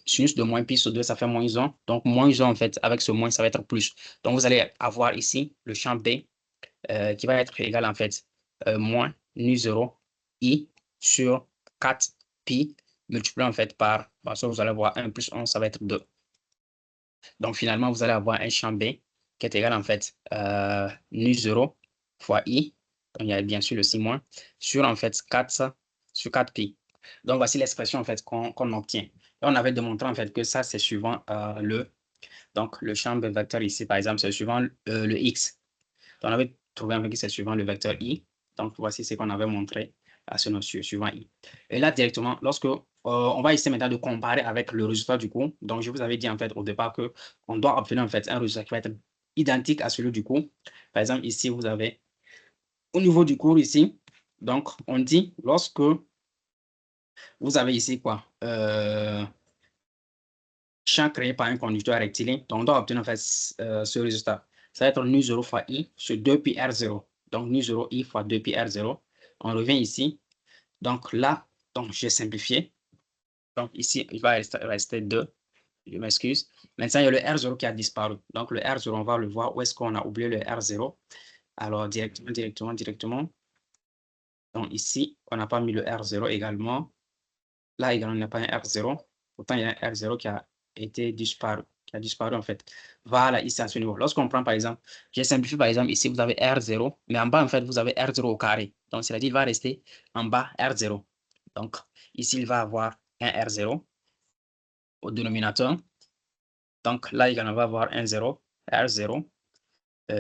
Sinus de moins pi sur 2, ça fait moins 1. Donc, moins 1, en fait, avec ce moins, ça va être plus. Donc, vous allez avoir ici le champ B qui va être égal en fait moins nu 0 i sur 4 pi multiplié en fait par, parce que vous allez voir 1 plus 1, ça va être 2. Donc finalement, vous allez avoir un champ B qui est égal en fait nu 0 fois i, donc il y a bien sûr le 6 moins, sur en fait 4 sur 4 pi. Donc voici l'expression en fait qu'on obtient. Et on avait démontré en fait que ça c'est suivant donc le champ B vecteur ici par exemple, c'est suivant le x. Donc, on avait trouvé en fait que c'est suivant le vecteur i. Donc, voici ce qu'on avait montré à ce notion suivant i. Et là, directement, lorsque on va essayer maintenant de comparer avec le résultat du cours. Donc, je vous avais dit en fait au départ que on doit obtenir en fait un résultat qui va être identique à celui du cours. Par exemple, ici, vous avez au niveau du cours ici. Donc, on dit lorsque vous avez ici quoi? Champ créé par un conducteur rectiligne. Donc, on doit obtenir en fait ce résultat. Ça va être nu 0 fois i sur 2 pi r0. Donc, nu 0 i fois 2 pi r0. On revient ici. Donc là, donc j'ai simplifié. Donc ici, il va rester 2. Je m'excuse. Maintenant, il y a le R0 qui a disparu. Donc le R0, on va le voir. Où est-ce qu'on a oublié le R0? Alors, directement. Donc ici, on n'a pas mis le R0 également. Là également, on n'a pas un R0. Pourtant, il y a un R0 qui a été disparu. Qui a disparu en fait. Voilà, ici à ce niveau. Lorsqu'on prend par exemple, j'ai simplifié par exemple, ici vous avez R0, mais en bas en fait, vous avez R0 au carré. Donc, c'est-à-dire il va rester en bas R0. Donc, ici, il va avoir un R0 au dénominateur. Donc, là, il va avoir un 0, R0,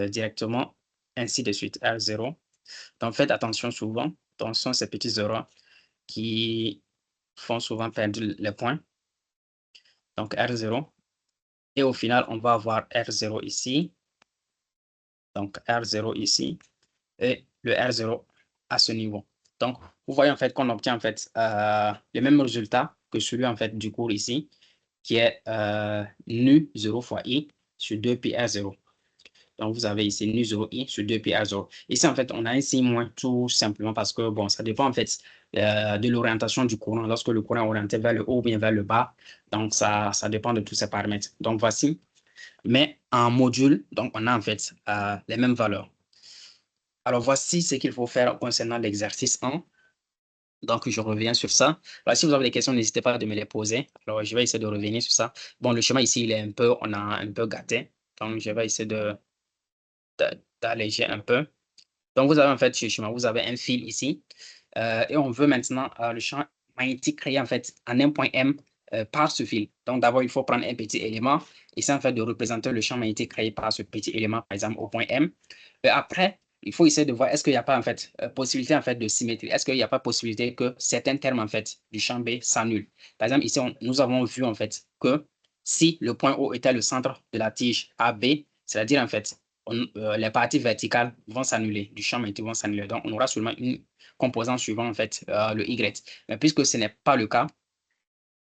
directement, ainsi de suite, R0. Donc, faites attention souvent. Donc, ce sont ces petits erreurs qui font souvent perdre les points. Donc, R0. Et au final, on va avoir R0 ici. Donc, R0 ici. Et le R0 à ce niveau. Donc, vous voyez en fait qu'on obtient en fait le même résultat que celui en fait du cours ici, qui est nu 0 fois i sur 2 pi r0. Donc, vous avez ici nu 0 i sur 2 pi r0. Ici, en fait, on a un signe moins tout simplement parce que, bon, ça dépend en fait de l'orientation du courant. Lorsque le courant est orienté vers le haut ou bien vers le bas, donc ça dépend de tous ces paramètres. Donc, voici. Mais en module, donc, on a en fait les mêmes valeurs. Alors, voici ce qu'il faut faire concernant l'exercice 1. Donc, je reviens sur ça. Alors, si vous avez des questions, n'hésitez pas à me les poser. Alors, je vais essayer de revenir sur ça. Bon, le schéma ici, il est un peu, on a un peu gâté. Donc, je vais essayer d'alléger un peu. Donc, vous avez en fait ce schéma, vous avez un fil ici. Et on veut maintenant le champ magnétique créé en fait en un point M par ce fil. Donc, d'abord, il faut prendre un petit élément. Et c'est en fait de représenter le champ magnétique créé par ce petit élément, par exemple, au point M. Et après, il faut essayer de voir est-ce qu'il n'y a pas en fait possibilité en fait de symétrie. Est-ce qu'il n'y a pas possibilité que certains termes en fait du champ B s'annulent. Par exemple, ici, nous avons vu en fait que si le point O était le centre de la tige AB, c'est-à-dire en fait les parties verticales vont s'annuler, du champ magnétique vont s'annuler. Donc, on aura seulement une composante suivant, en fait, le Y. Mais puisque ce n'est pas le cas,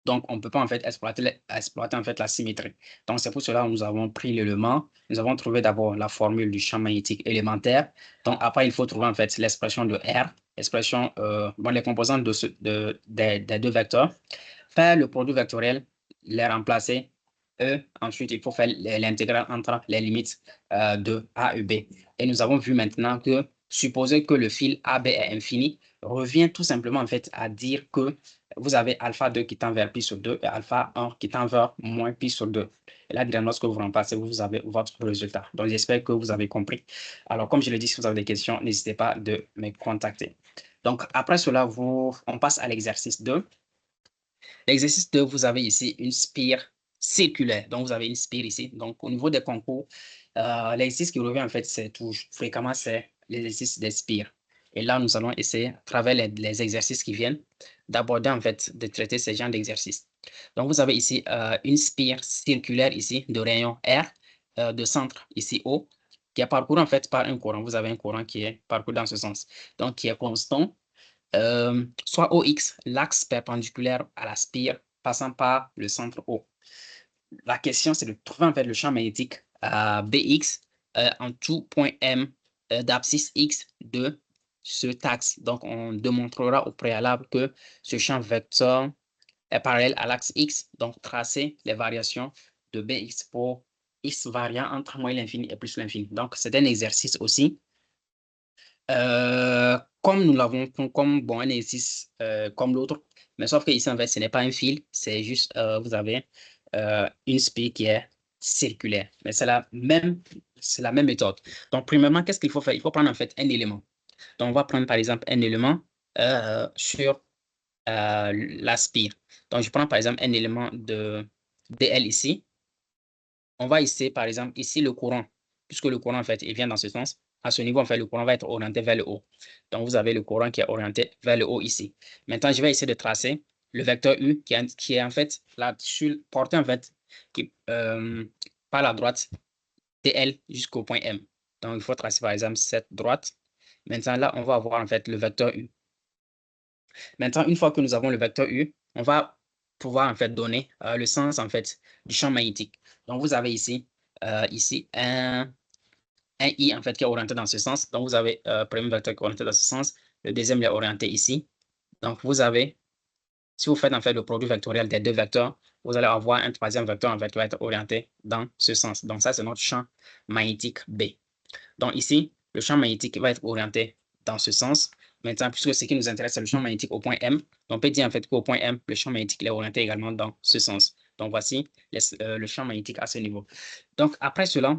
donc on ne peut pas, en fait, exploiter en fait, la symétrie. Donc, c'est pour cela que nous avons pris l'élément. Nous avons trouvé d'abord la formule du champ magnétique élémentaire. Donc, après, il faut trouver, en fait, l'expression de R, l'expression, bon, les composantes des deux vecteurs. Faire le produit vectoriel, les remplacer. Ensuite, il faut faire l'intégrale entre les limites de A et B. Et nous avons vu maintenant que supposer que le fil AB est infini revient tout simplement en fait à dire que vous avez alpha 2 qui tend vers pi sur 2 et alpha 1 qui tend vers moins pi sur 2. Et là, lorsque vous remplacez, vous avez votre résultat. Donc, j'espère que vous avez compris. Alors, comme je l'ai dit, si vous avez des questions, n'hésitez pas de me contacter. Donc, après cela, on passe à l'exercice 2. L'exercice 2, vous avez ici une spire circulaire. Donc, vous avez une spire ici. Donc, au niveau des concours, l'exercice qui revient, en fait, c'est tout fréquemment, c'est l'exercice des spires. Et là, nous allons essayer, à travers les exercices qui viennent, d'aborder, en fait, de traiter ces genres d'exercices. Donc, vous avez ici une spire circulaire ici, de rayon R, de centre ici O, qui est parcouru, en fait, par un courant. Vous avez un courant qui est parcouru dans ce sens. Donc, qui est constant. Soit OX, l'axe perpendiculaire à la spire passant par le centre O. La question, c'est de trouver en fait le champ magnétique BX en tout point M d'abscisse X de ce axe. Donc, on démontrera au préalable que ce champ vecteur est parallèle à l'axe X. Donc, tracer les variations de BX pour X variant entre moins l'infini et plus l'infini. Donc, c'est un exercice aussi. Comme nous l'avons, comme bon, un exercice comme l'autre, mais sauf que ici, en fait, ce n'est pas un fil, c'est juste, vous avez une spire qui est circulaire. Mais c'est la même méthode. Donc, premièrement, qu'est-ce qu'il faut faire? Il faut prendre en fait un élément. Donc, on va prendre par exemple un élément sur la spire. Donc, je prends par exemple un élément de DL ici. On va essayer par exemple ici le courant, puisque le courant en fait, il vient dans ce sens. À ce niveau, en fait, le courant va être orienté vers le haut. Donc, vous avez le courant qui est orienté vers le haut ici. Maintenant, je vais essayer de tracer le vecteur U qui est en fait là-dessus, porté en fait par la droite TL jusqu'au point M. Donc, il faut tracer par exemple cette droite. Maintenant, là, on va avoir en fait le vecteur U. Maintenant, une fois que nous avons le vecteur U, on va pouvoir en fait donner le sens en fait du champ magnétique. Donc, vous avez ici un I en fait qui est orienté dans ce sens. Donc, vous avez le premier vecteur qui est orienté dans ce sens. Le deuxième est orienté ici. Donc, vous avez, si vous faites en fait le produit vectoriel des deux vecteurs, vous allez avoir un troisième vecteur en fait qui va être orienté dans ce sens. Donc, ça, c'est notre champ magnétique B. Donc, ici, le champ magnétique va être orienté dans ce sens. Maintenant, puisque ce qui nous intéresse, c'est le champ magnétique au point M, on peut dire en fait qu'au point M, le champ magnétique est orienté également dans ce sens. Donc, voici le champ magnétique à ce niveau. Donc, après cela,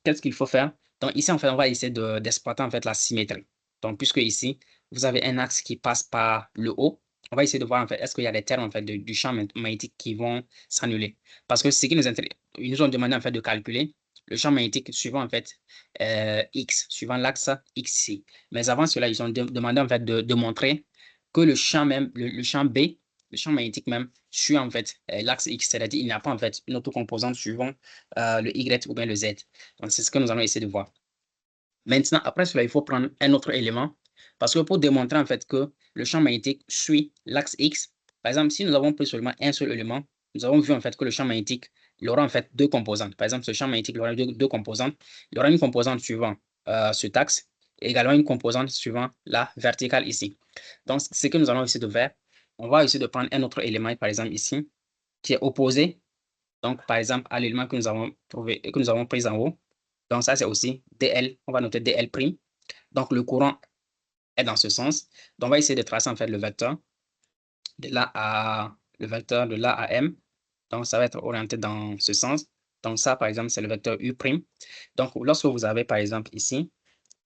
qu'est-ce qu'il faut faire? Donc, ici, en fait, on va essayer d'exploiter en fait la symétrie. Donc, puisque ici, vous avez un axe qui passe par le haut, on va essayer de voir en fait, est-ce qu'il y a des termes en fait du champ magnétique qui vont s'annuler. Parce que ce qui nous intéresse, ils nous ont demandé en fait de calculer le champ magnétique suivant en fait X, suivant l'axe XC. Mais avant cela, ils ont demandé en fait de montrer que le champ même, le champ B, le champ magnétique même, suit en fait l'axe X, c'est-à-dire il n'y a pas en fait une autre composante suivant le Y ou bien le Z. Donc, c'est ce que nous allons essayer de voir. Maintenant, après cela, il faut prendre un autre élément parce que pour démontrer en fait que le champ magnétique suit l'axe X, par exemple, si nous avons pris seulement un seul élément, nous avons vu en fait que le champ magnétique il aura en fait deux composantes. Par exemple, ce champ magnétique il aura deux composantes. Il aura une composante suivant cet axe et également une composante suivant la verticale ici. Donc, ce que nous allons essayer de faire, on va essayer de prendre un autre élément, par exemple ici, qui est opposé, donc par exemple à l'élément que nous avons trouvé et que nous avons pris en haut. Donc, ça, c'est aussi DL. On va noter DL'. Donc, le courant est dans ce sens. Donc, on va essayer de tracer en fait le vecteur de là à M. Donc, ça va être orienté dans ce sens. Donc, ça, par exemple, c'est le vecteur U'. Donc, lorsque vous avez, par exemple, ici,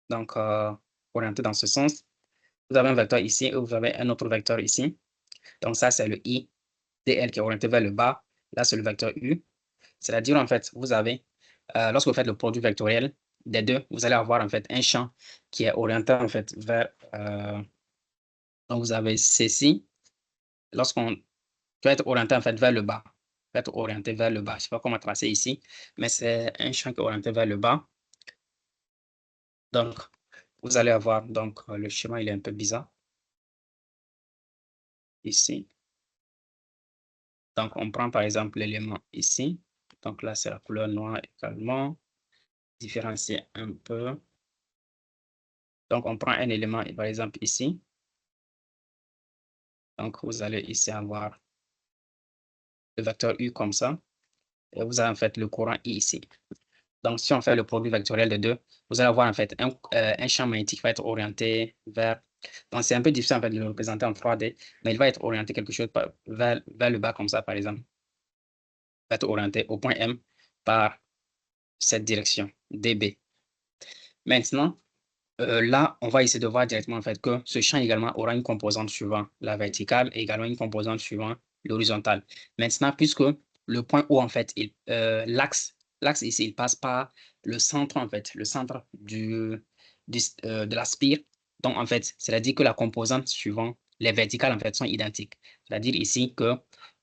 donc, orienté dans ce sens, vous avez un vecteur ici et vous avez un autre vecteur ici. Donc, ça, c'est le I DL qui est orienté vers le bas. Là, c'est le vecteur U. C'est-à-dire, en fait, vous avez, lorsque vous faites le produit vectoriel des deux, vous allez avoir, en fait, un champ qui est orienté, en fait, vers... donc, vous avez ceci. Lorsqu'on peut être orienté, en fait, vers le bas. Peut être orienté vers le bas. Je ne sais pas comment tracer ici, mais c'est un champ qui est orienté vers le bas. Donc, vous allez avoir donc le schéma, il est un peu bizarre ici. Donc, on prend par exemple l'élément ici. Donc là, c'est la couleur noire également. Différencier un peu. Donc, on prend un élément, par exemple ici. Donc, vous allez ici avoir le vecteur U comme ça. Et vous avez en fait le courant I ici. Donc, si on fait le produit vectoriel de deux, vous allez avoir en fait un champ magnétique qui va être orienté vers. Donc, c'est un peu difficile en fait de le représenter en 3D, mais il va être orienté quelque chose vers le bas comme ça, par exemple. Il va être orienté au point M par cette direction, DB. Maintenant, là, on va essayer de voir directement en fait que ce champ également aura une composante suivant la verticale et également une composante suivant l'horizontale. Maintenant, puisque le point O, en fait, l'axe ici, il passe par le centre, en fait, le centre de la spire. Donc, en fait, c'est-à-dire que la composante suivant les verticales, en fait, sont identiques. C'est-à-dire ici que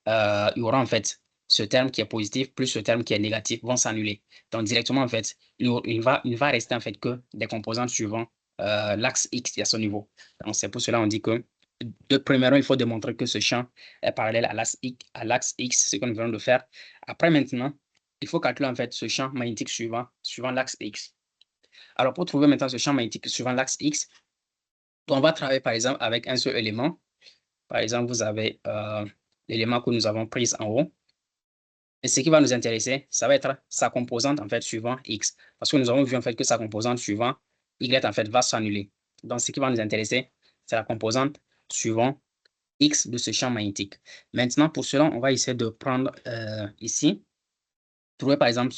il y aura, en fait, ce terme qui est positif plus ce terme qui est négatif vont s'annuler. Donc, directement, en fait, il va rester, en fait, que des composantes suivant l'axe X à son niveau. Donc, c'est pour cela qu'on dit que, de premièrement, il faut démontrer que ce champ est parallèle à l'axe X, ce que nous venons de faire. Après, maintenant, il faut calculer en fait ce champ magnétique suivant l'axe X. Alors, pour trouver maintenant ce champ magnétique suivant l'axe X, on va travailler par exemple avec un seul élément. Par exemple, vous avez l'élément que nous avons pris en haut. Et ce qui va nous intéresser, ça va être sa composante en fait suivant X. Parce que nous avons vu en fait que sa composante suivant Y en fait va s'annuler. Donc, ce qui va nous intéresser, c'est la composante suivant X de ce champ magnétique. Maintenant, pour cela, on va essayer de prendre ici, trouver par exemple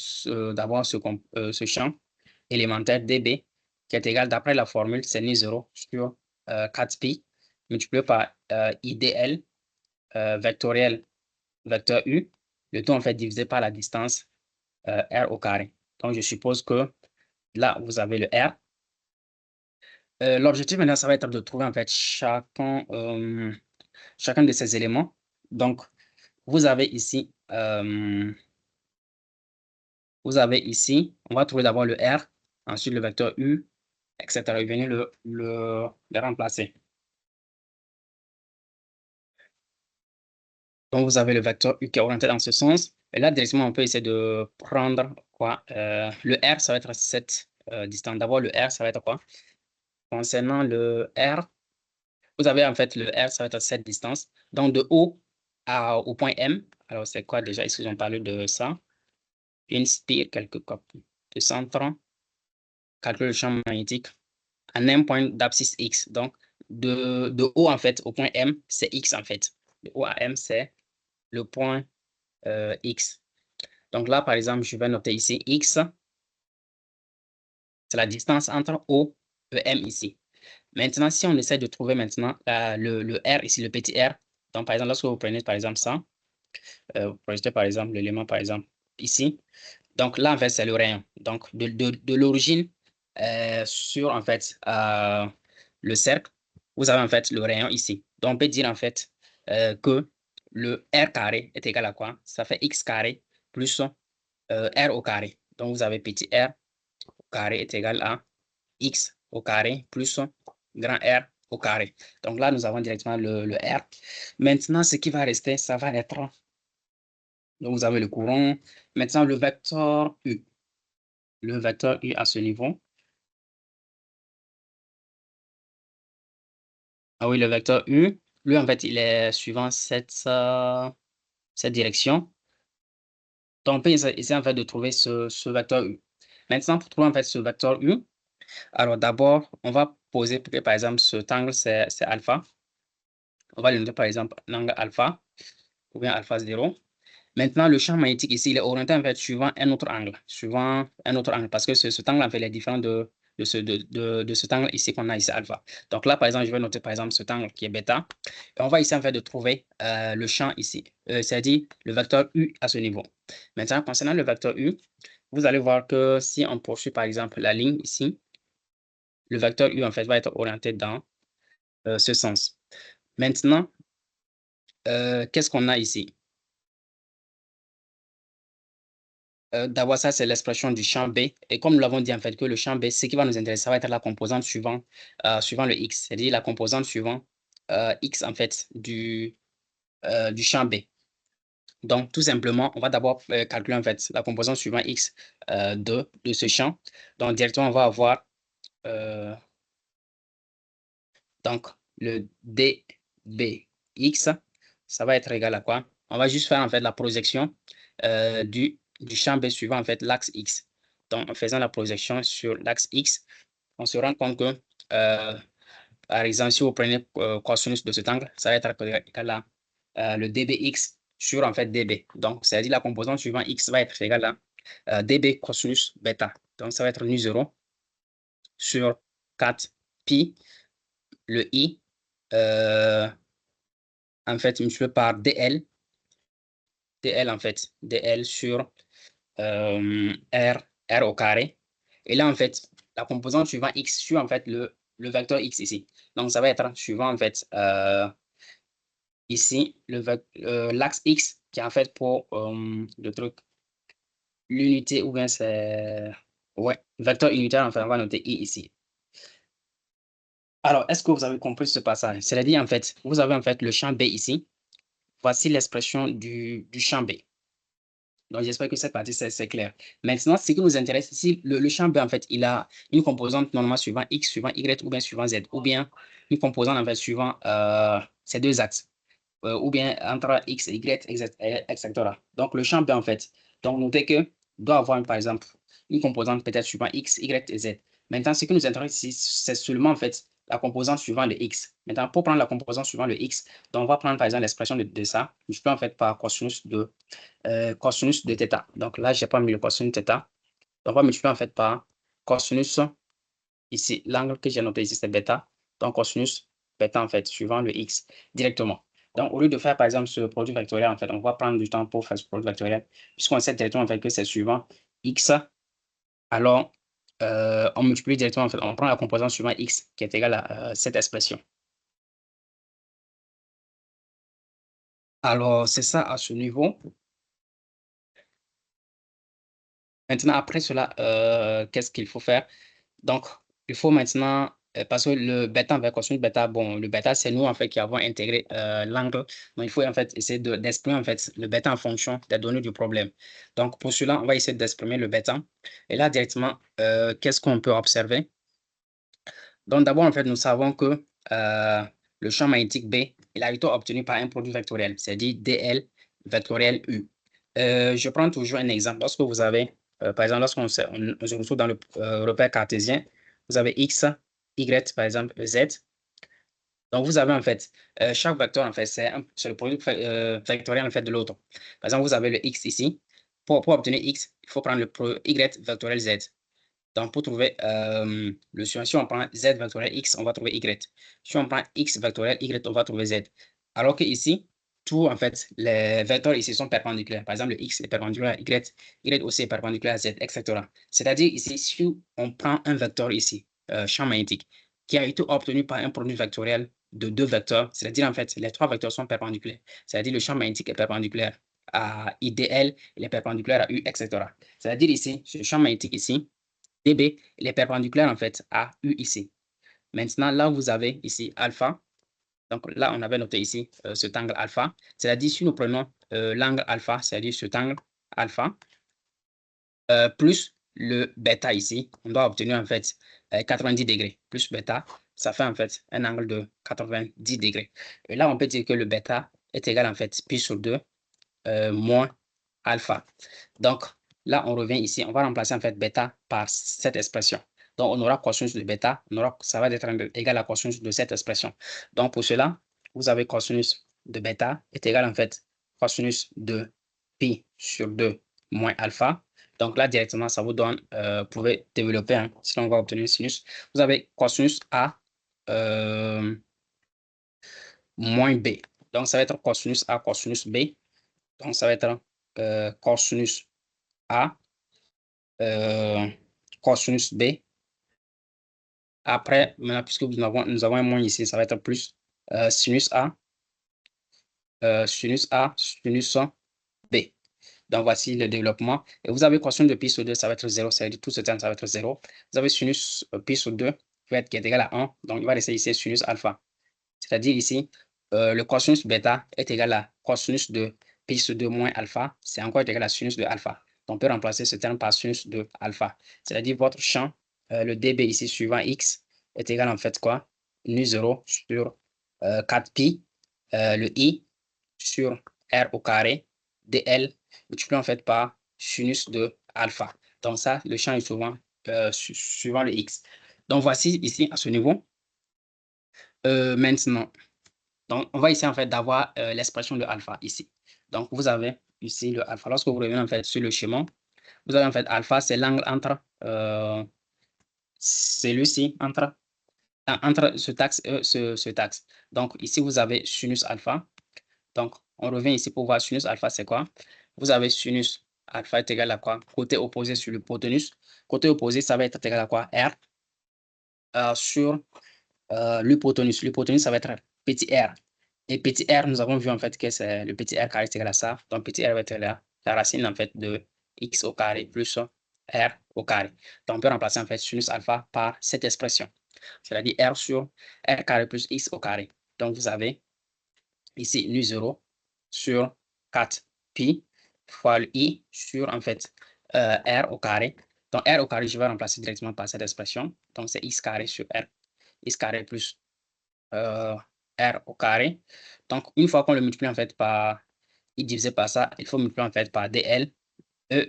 d'abord ce champ élémentaire DB qui est égal, d'après la formule, c'est nu0 sur 4pi multiplié par IDL vectoriel vecteur U, le tout en fait divisé par la distance R au carré. Donc, je suppose que là, vous avez le R. L'objectif maintenant, ça va être de trouver en fait chacun de ces éléments. Donc, vous avez ici, on va trouver d'abord le R, ensuite le vecteur U, etc. Et venir le remplacer. Donc, vous avez le vecteur U qui est orienté dans ce sens. Et là, directement, on peut essayer de prendre quoi? Le R, ça va être cette distance. D'abord, le R, ça va être quoi? Concernant le R, vous avez en fait le R, ça va être cette distance. Donc, de O au point M, alors c'est quoi déjà? Est-ce qu'ils ont parlé de ça? Une spire, quelque copies de centre, calcule le champ magnétique en un point d'abscisse X. Donc, de O en fait au point M, c'est X en fait. De O à M, c'est le point X. Donc là, par exemple, je vais noter ici X, c'est la distance entre O et M ici. Maintenant, si on essaie de trouver maintenant le R ici, le petit r, donc par exemple, lorsque vous prenez par exemple ça, vous projetez par exemple l'élément par exemple ici, donc là en fait c'est le rayon. Donc de l'origine sur en fait le cercle, vous avez en fait le rayon ici. Donc on peut dire en fait que le R carré est égal à quoi? Ça fait X carré plus R au carré. Donc vous avez petit r au carré est égal à X au carré plus grand R au carré. Donc là, nous avons directement le R. Maintenant, ce qui va rester, ça va être, donc vous avez le courant. Maintenant, le vecteur U. Le vecteur U à ce niveau. Ah oui, le vecteur U, lui, en fait, il est suivant cette direction. Donc, on peut essayer en fait de trouver ce vecteur U. Maintenant, pour trouver en fait ce vecteur U, alors d'abord, on va poser, par exemple, cet angle, c'est alpha. On va le noter par exemple l'angle alpha ou bien alpha 0. Maintenant, le champ magnétique ici, il est orienté en fait suivant un autre angle, parce que cet angle en fait est différent de cet angle ici qu'on a ici alpha. Donc là, par exemple, je vais noter par exemple cet angle qui est bêta. Et on va essayer en fait de trouver le champ ici, c'est-à-dire le vecteur U à ce niveau. Maintenant, concernant le vecteur U, vous allez voir que si on poursuit par exemple la ligne ici, le vecteur U en fait va être orienté dans ce sens. Maintenant, qu'est-ce qu'on a ici? D'abord, ça, c'est l'expression du champ B. Et comme nous l'avons dit, en fait, que le champ B, ce qui va nous intéresser, ça va être la composante suivant le X, c'est-à-dire la composante suivant X, en fait, du champ B. Donc, tout simplement, on va d'abord calculer, en fait, la composante suivant X de ce champ. Donc, directement, on va avoir donc le dBx, ça va être égal à quoi? On va juste faire, en fait, la projection du champ B suivant, en fait, l'axe X. Donc, en faisant la projection sur l'axe X, on se rend compte que, par exemple, si vous prenez cosinus de cet angle, ça va être égal à le dBx sur, en fait, dB. Donc, c'est-à-dire la composante suivant X va être égale à dB cosinus bêta. Donc, ça va être nu0 sur 4 pi, le I, en fait, multiplié par dl, en fait, dl sur r au carré. Et là, en fait, la composante suivant x sur, en fait, le vecteur x ici. Donc, ça va être suivant, en fait, ici, l'axe x qui est, en fait, pour le truc, l'unité, ou bien c'est, ouais, vecteur unitaire, enfin, on va noter i ici. Alors, est-ce que vous avez compris ce passage? C'est-à-dire, en fait, vous avez, en fait, le champ B ici. Voici l'expression du champ B. Donc, j'espère que cette partie, c'est clair. Maintenant, ce qui nous intéresse ici, le champ B, en fait, il a une composante normalement suivant X, suivant Y, ou bien suivant Z, ou bien une composante, en fait, suivant ces deux axes, ou bien entre X, Y, etc. Donc, le champ B, en fait, donc, notez que doit avoir, par exemple, une composante peut-être suivant X, Y et Z. Maintenant, ce qui nous intéresse ici, c'est seulement, en fait, la composante suivant le X. Maintenant, pour prendre la composante suivant le X, donc, on va prendre, par exemple, l'expression de ça, je peux, en fait, par cosinus de θ. Donc là, je n'ai pas mis le cosinus de θ. Donc, on va multiplier en fait par cosinus, ici, l'angle que j'ai noté ici, c'est bêta. Donc, cosinus bêta, en fait, suivant le x directement. Donc, au lieu de faire, par exemple, ce produit vectoriel, en fait, on va prendre du temps pour faire ce produit vectoriel, puisqu'on sait directement, en fait, que c'est suivant x. Alors, on multiplie directement, en fait, on prend la composante suivant x qui est égale à cette expression. Alors, c'est ça à ce niveau. Maintenant, après cela, qu'est-ce qu'il faut faire? Donc, il faut maintenant, parce que le bêta avec cosinus bêta, bon, le bêta, c'est nous, en fait, qui avons intégré l'angle. Donc, il faut, en fait, essayer d'exprimer, en fait, le bêta en fonction des données du problème. Donc, pour cela, on va essayer d'exprimer le bêta. Et là, directement, qu'est-ce qu'on peut observer? Donc, d'abord, en fait, nous savons que le champ magnétique B, il a été obtenu par un produit vectoriel, c'est-à-dire DL vectoriel U. Je prends toujours un exemple. Lorsque vous avez, par exemple, lorsqu'on se retrouve dans le repère cartésien, vous avez X, Y, par exemple, Z. Donc, vous avez en fait, chaque vecteur, en fait, c'est le produit vectoriel en fait, de l'autre. Par exemple, vous avez le X ici. Pour obtenir X, il faut prendre le Y vectoriel Z. Donc, pour trouver le suivant, si on prend Z vectoriel X, on va trouver Y. Si on prend X vectoriel Y, on va trouver Z. Alors que ici, tout, en fait, les vecteurs ici sont perpendiculaires. Par exemple, le X est perpendiculaire à Y, Y aussi est perpendiculaire à Z, etc. C'est-à-dire ici, si on prend un vecteur ici, champ magnétique, qui a été obtenu par un produit vectoriel de deux vecteurs, c'est-à-dire, en fait, les trois vecteurs sont perpendiculaires. C'est-à-dire, le champ magnétique est perpendiculaire à IDL, il est perpendiculaire à U, etc. C'est-à-dire ici, ce champ magnétique ici, DB, il est perpendiculaire en fait à U ici. Maintenant, là, vous avez ici alpha. Donc là, on avait noté ici cet angle alpha. C'est-à-dire, si nous prenons l'angle alpha, c'est-à-dire cet angle alpha, plus le bêta ici, on doit obtenir en fait 90 degrés. Plus bêta, ça fait en fait un angle de 90 degrés. Et là, on peut dire que le bêta est égal en fait pi sur 2 moins alpha. Donc, là, on revient ici. On va remplacer en fait bêta par cette expression. Donc, on aura cosinus de bêta. Ça va être égal à cosinus de cette expression. Donc, pour cela, vous avez cosinus de bêta est égal en fait cosinus de pi sur 2 moins alpha. Donc, là, directement, ça vous donne, vous pouvez développer, hein, sinon on va obtenir sinus. Vous avez cosinus A moins B. Donc, ça va être cosinus A, cosinus B. Donc, ça va être cosinus A, cosinus B. Après, maintenant, puisque nous avons un moins ici, ça va être plus sinus A, sinus A, sinus B. Donc, voici le développement. Et vous avez cosinus de pi sur 2, ça va être 0, c'est-à-dire tout ce terme, ça va être 0. Vous avez sinus pi sur 2 qui est égal à 1, donc il va rester ici sinus alpha. C'est-à-dire ici, le cosinus bêta est égal à cosinus de pi sur 2 moins alpha, c'est encore égal à sinus de alpha. Donc, on peut remplacer ce terme par sinus de alpha. C'est-à-dire votre champ, le dB ici suivant x, est égal en fait quoi? Nu 0 sur 4pi, le i sur r au carré, dl, multiplié en fait par sinus de alpha. Donc ça, le champ est souvent suivant le x. Donc voici ici à ce niveau. Maintenant, donc on va essayer en fait d'avoir l'expression de alpha ici. Donc vous avez ici le alpha. Lorsque vous revenez en fait sur le schéma, vous avez en fait alpha, c'est l'angle entre celui-ci, entre ce axe. Donc ici vous avez sinus alpha. Donc on revient ici pour voir sinus alpha, c'est quoi? Vous avez sinus alpha est égal à quoi? Côté opposé sur l'hypoténuse. Côté opposé, ça va être égal à quoi? R sur l'hypoténuse. L'hypoténuse, ça va être petit r. Et petit r, nous avons vu en fait que c'est le petit r carré est égal à ça. Donc petit r va être la racine en fait de x au carré plus r au carré. Donc on peut remplacer en fait sinus alpha par cette expression. C'est-à-dire r sur r carré plus x au carré. Donc vous avez ici nu 0 sur 4 pi fois le i sur en fait r au carré. Donc r au carré, je vais remplacer directement par cette expression. Donc c'est x carré sur r, x carré plus r au carré. Donc une fois qu'on le multiplie en fait par i divisé par ça, il faut multiplier en fait par dl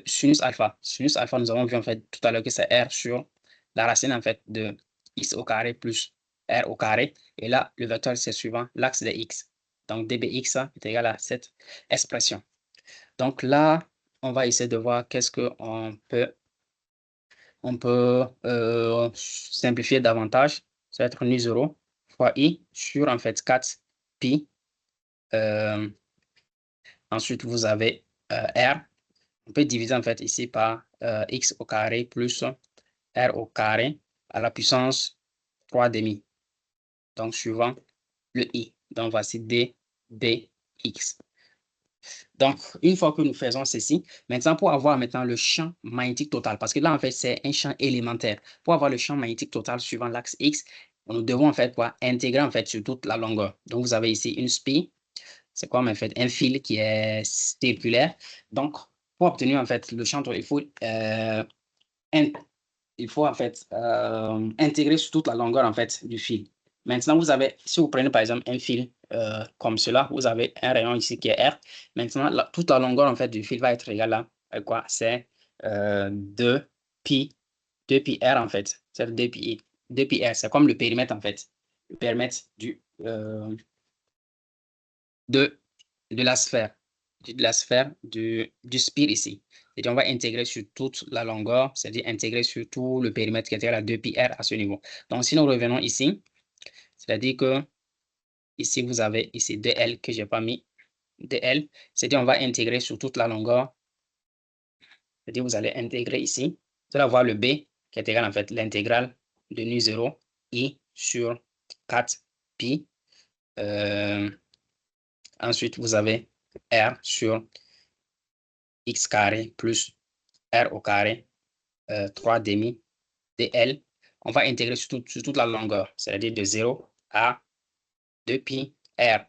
sinus alpha. Sinus alpha, nous avons vu en fait tout à l'heure que c'est r sur la racine en fait de x au carré plus r au carré. Et là, le vecteur c'est suivant l'axe de x. Donc dbx est égal à cette expression. Donc là, on va essayer de voir qu'est-ce qu'on peut, simplifier davantage. Ça va être nu 0 fois i sur en fait 4 pi. Ensuite, vous avez r. On peut diviser en fait ici par x au carré plus r au carré à la puissance 3 demi. Donc, suivant le i. Donc, voici d, b, x. Donc, une fois que nous faisons ceci, maintenant, pour avoir maintenant le champ magnétique total, parce que là, en fait, c'est un champ élémentaire. Pour avoir le champ magnétique total suivant l'axe x, nous devons en fait intégrer en fait sur toute la longueur. Donc, vous avez ici une spie. C'est comme en fait un fil qui est circulaire. Donc, pour obtenir en fait le champ, il faut en fait intégrer sur toute la longueur en fait du fil. Maintenant, vous avez, si vous prenez par exemple un fil comme cela, vous avez un rayon ici qui est R. Maintenant, toute la longueur en fait du fil va être égale à quoi? C'est 2pi R en fait. C'est 2pi R. C'est comme le périmètre en fait. Le périmètre de la sphère, du spire ici. Et on va intégrer sur toute la longueur, c'est-à-dire intégrer sur tout le périmètre qui est égal à 2pi r à ce niveau. Donc, si nous revenons ici, c'est-à-dire que ici, vous avez ici 2L que je n'ai pas mis, 2L, c'est-à-dire on va intégrer sur toute la longueur, c'est-à-dire vous allez intégrer ici, vous allez avoir le B qui est égal en fait l'intégrale de nu 0 I sur 4 pi. Ensuite, vous avez R sur x carré plus r au carré 3 demi dl. On va intégrer sur toute la longueur, c'est-à-dire de 0 à 2pi r.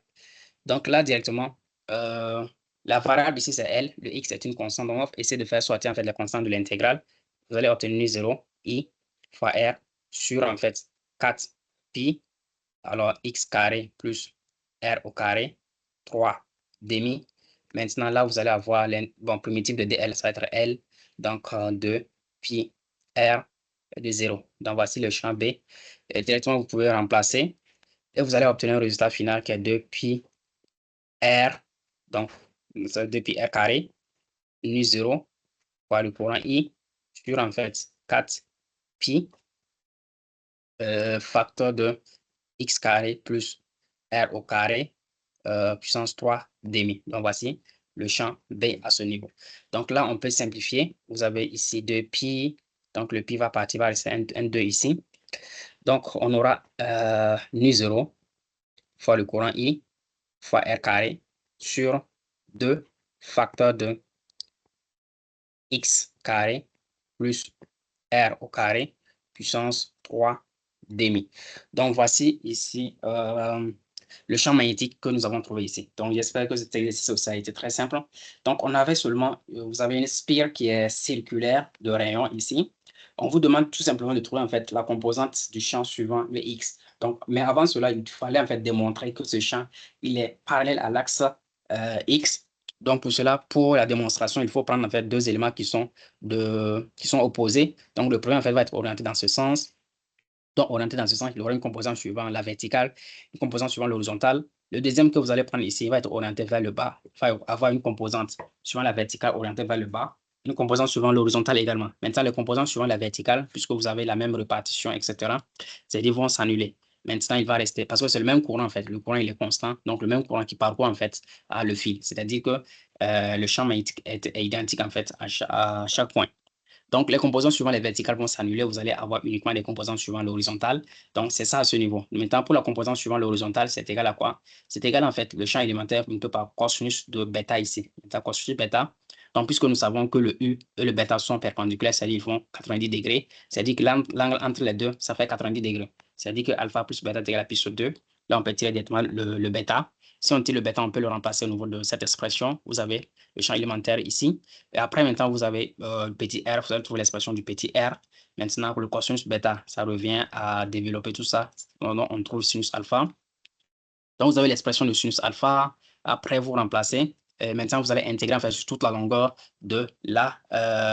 Donc là, directement, la variable ici, c'est L. Le x est une constante. Donc, on va essayer de faire sortir en fait les constantes de l'intégrale. Vous allez obtenir 0, i fois r sur en fait 4 pi. Alors, x carré plus r au carré, 3 demi. Maintenant, là, vous allez avoir primitif de dl, ça va être L. Donc, 2 pi r de 0. Donc, voici le champ B. Et directement, vous pouvez remplacer. Et vous allez obtenir un résultat final qui est 2 pi r. Donc, 2 pi r carré, nu 0 fois le courant I sur en fait 4 pi facteur de x carré plus r au carré puissance 3 demi. Donc, voici le champ B à ce niveau. Donc, là, on peut simplifier. Vous avez ici 2 pi. Donc, le pi va partir, va rester un 2 ici. Donc, on aura nu 0 fois le courant I fois r carré sur 2 facteur de x carré plus r au carré puissance 3 demi. Donc, voici ici le champ magnétique que nous avons trouvé ici. Donc, j'espère que cet exercice aussi a été très simple. Donc, on avait seulement, vous avez une spire qui est circulaire de rayon ici. On vous demande tout simplement de trouver en fait la composante du champ suivant le x. Donc, mais avant cela, il fallait en fait démontrer que ce champ, il est parallèle à l'axe x. Donc, pour cela, pour la démonstration, il faut prendre en fait deux éléments qui sont opposés. Donc, le premier en fait va être orienté dans ce sens. Donc, orienté dans ce sens, il aura une composante suivant la verticale, une composante suivant l'horizontale. Le deuxième que vous allez prendre ici va être orienté vers le bas. Il va avoir une composante suivant la verticale orientée vers le bas, une composante suivant l'horizontale également. Maintenant, les composantes suivant la verticale, puisque vous avez la même répartition, etc., c'est-à-dire vont s'annuler. Maintenant, il va rester, parce que c'est le même courant en fait. Le courant, il est constant. Donc, le même courant qui parcourt en fait le fil. C'est-à-dire que le champ magnétique est identique en fait à chaque point. Donc, les composants suivant les verticales vont s'annuler. Vous allez avoir uniquement les composants suivant l'horizontale. Donc, c'est ça à ce niveau. Maintenant, pour la composante suivant l'horizontale, c'est égal à quoi? C'est égal, en fait, le champ élémentaire multiplié par cosinus de bêta ici. Cosinus bêta. Donc, puisque nous savons que le U et le bêta sont perpendiculaires, c'est-à-dire qu'ils font 90 degrés, c'est-à-dire que l'angle entre les deux, ça fait 90 degrés. C'est-à-dire que alpha plus bêta est égal à pi sur 2. Là, on peut tirer directement le bêta. Si on tire le bêta, on peut le remplacer au niveau de cette expression. Vous avez le champ élémentaire ici. Et après, maintenant, vous avez le petit r, vous allez trouver l'expression du petit r. Maintenant, pour le cosinus bêta, ça revient à développer tout ça. Donc, on trouve sinus alpha. Donc, vous avez l'expression de sinus alpha. Après, vous remplacez. Et maintenant, vous allez intégrer en fait sur toute la longueur de la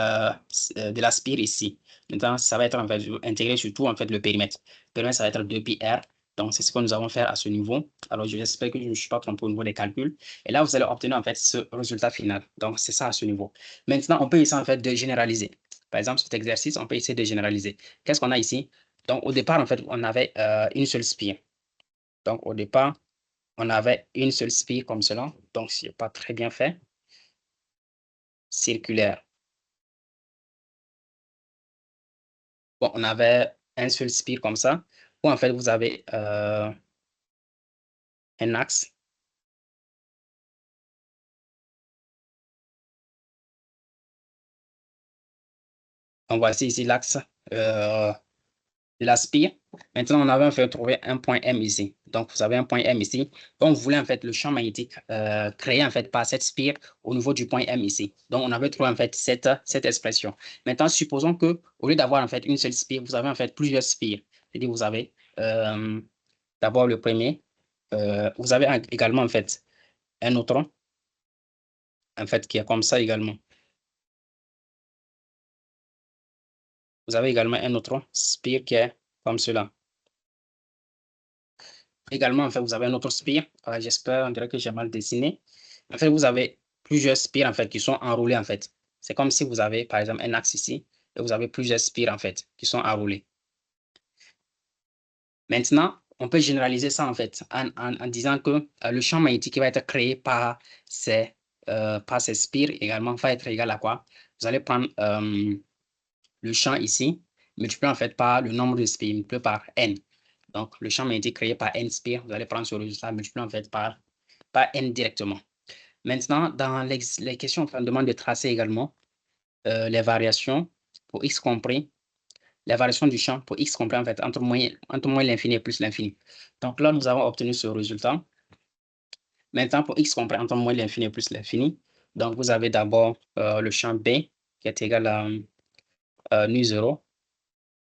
spire ici. Maintenant, ça va être en fait intégré sur tout en fait le périmètre. Le périmètre, ça va être 2πr. Donc, c'est ce que nous allons faire à ce niveau. Alors, j'espère que je ne me suis pas trompé au niveau des calculs. Et là, vous allez obtenir en fait ce résultat final. Donc, c'est ça à ce niveau. Maintenant, on peut essayer en fait de généraliser. Par exemple, cet exercice, on peut essayer de généraliser. Qu'est-ce qu'on a ici? Donc, au départ, en fait, on avait une seule spire. Donc, au départ, on avait une seule spire comme cela. Donc, ce n'est pas très bien fait. Circulaire. Bon, on avait un seul spire comme ça. Ou en fait, vous avez un axe. Donc, voici ici l'axe de la spire. Maintenant, on avait en fait trouvé un point M ici. Donc, vous avez un point M ici. Donc, vous voulez en fait le champ magnétique créé en fait par cette spire au niveau du point M ici. Donc, on avait trouvé en fait cette expression. Maintenant, supposons que au lieu d'avoir en fait une seule spire, vous avez en fait plusieurs spires. C'est-à-dire, vous avez d'abord le premier. Vous avez également en fait un autre en fait qui est comme ça également. Vous avez également un autre spire qui est comme cela. Également, en fait, vous avez un autre spire. J'espère, on dirait que j'ai mal dessiné. En fait, vous avez plusieurs spires en fait qui sont enroulés en fait. C'est comme si vous avez par exemple un axe ici et vous avez plusieurs spires en fait qui sont enroulés. Maintenant, on peut généraliser ça en fait en disant que le champ magnétique qui va être créé par ces spires également va être égal à quoi? Vous allez prendre le champ ici, multiplié en fait par le nombre de spires, multiplié par n. Donc, le champ magnétique créé par n spires, vous allez prendre ce résultat multiplié en fait par n directement. Maintenant, dans les questions, on demande de tracer également les variations pour x compris, les variations du champ pour x compris en fait entre moins l'infini et plus l'infini. Donc là, nous avons obtenu ce résultat. Maintenant, pour x compris entre moins l'infini et plus l'infini, donc vous avez d'abord le champ B qui est égal à nu0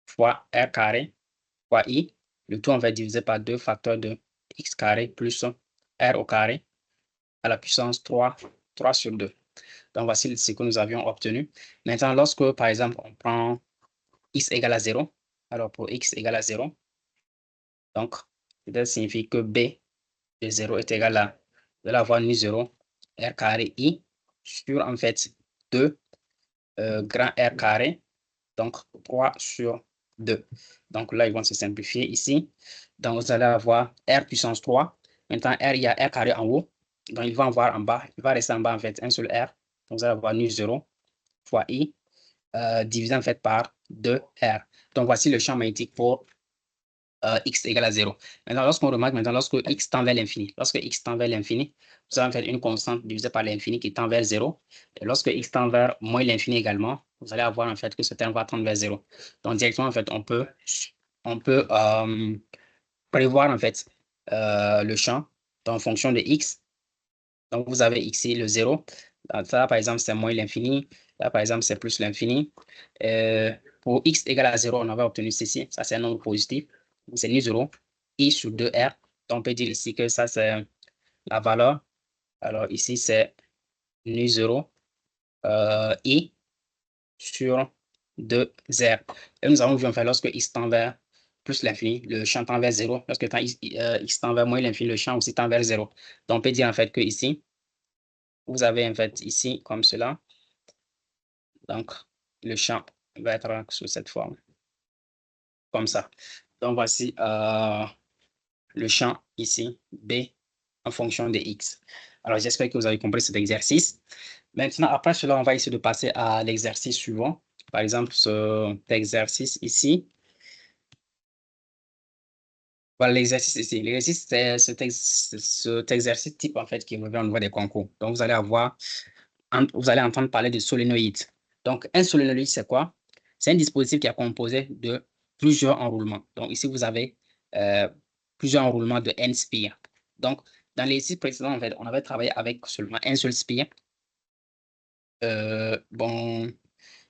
fois r carré fois i. Le tout, on va diviser par 2 facteurs de x carré plus r au carré à la puissance 3 sur 2. Donc, voici ce que nous avions obtenu. Maintenant, lorsque, par exemple, on prend x égale à 0, alors pour x égale à 0, donc, ça signifie que b de 0 est égal à, de l'avoir nu0, r carré i, sur, en fait, 2 grand R carré, donc 3 sur 2. Donc là, ils vont se simplifier ici. Donc, vous allez avoir R puissance 3. Maintenant, R, il y a R carré en haut. Donc, il va en voir en bas. Il va rester en bas, en fait, un seul R. Donc, vous allez avoir nu0 fois I divisé, en fait, par 2R. Donc, voici le champ magnétique pour x égale à 0. Maintenant, lorsqu'on remarque, lorsque x tend vers l'infini, lorsque x tend vers l'infini, vous allez en faire une constante divisée par l'infini qui tend vers 0. Et lorsque x tend vers moins l'infini également, vous allez avoir en fait que ce terme va tendre vers 0. Donc, directement, en fait, on peut prévoir en fait le champ en fonction de x. Donc, vous avez ici le 0. Ça, par exemple, c'est moins l'infini. Là, par exemple, c'est plus l'infini. Pour x égale à 0, on avait obtenu ceci. Ça, c'est un nombre positif. C'est nu 0. I sur 2R. Donc, on peut dire ici que ça, c'est la valeur. Alors, ici, c'est nu 0. I sur 2R. Et nous avons vu, en fait, lorsque x tend vers plus l'infini, le champ tend vers 0. Lorsque x tend vers moins l'infini, le champ aussi tend vers 0. Donc, on peut dire, en fait, que ici, vous avez, en fait, ici, comme cela. Donc, le champ va être sous cette forme, comme ça. Donc, voici le champ ici, B, en fonction de X. Alors, j'espère que vous avez compris cet exercice. Maintenant, après cela, on va essayer de passer à l'exercice suivant. Par exemple, cet exercice ici. Voilà l'exercice ici. L'exercice, c'est cet exercice type, en fait, qui revient au niveau des concours. Donc, vous allez entendre parler de solénoïde. Donc, un solénoïde, c'est quoi? C'est un dispositif qui est composé de plusieurs enroulements. Donc, ici, vous avez plusieurs enroulements de N spires. Donc, dans les exercices précédents, en fait, on avait travaillé avec seulement un seul spire. Bon,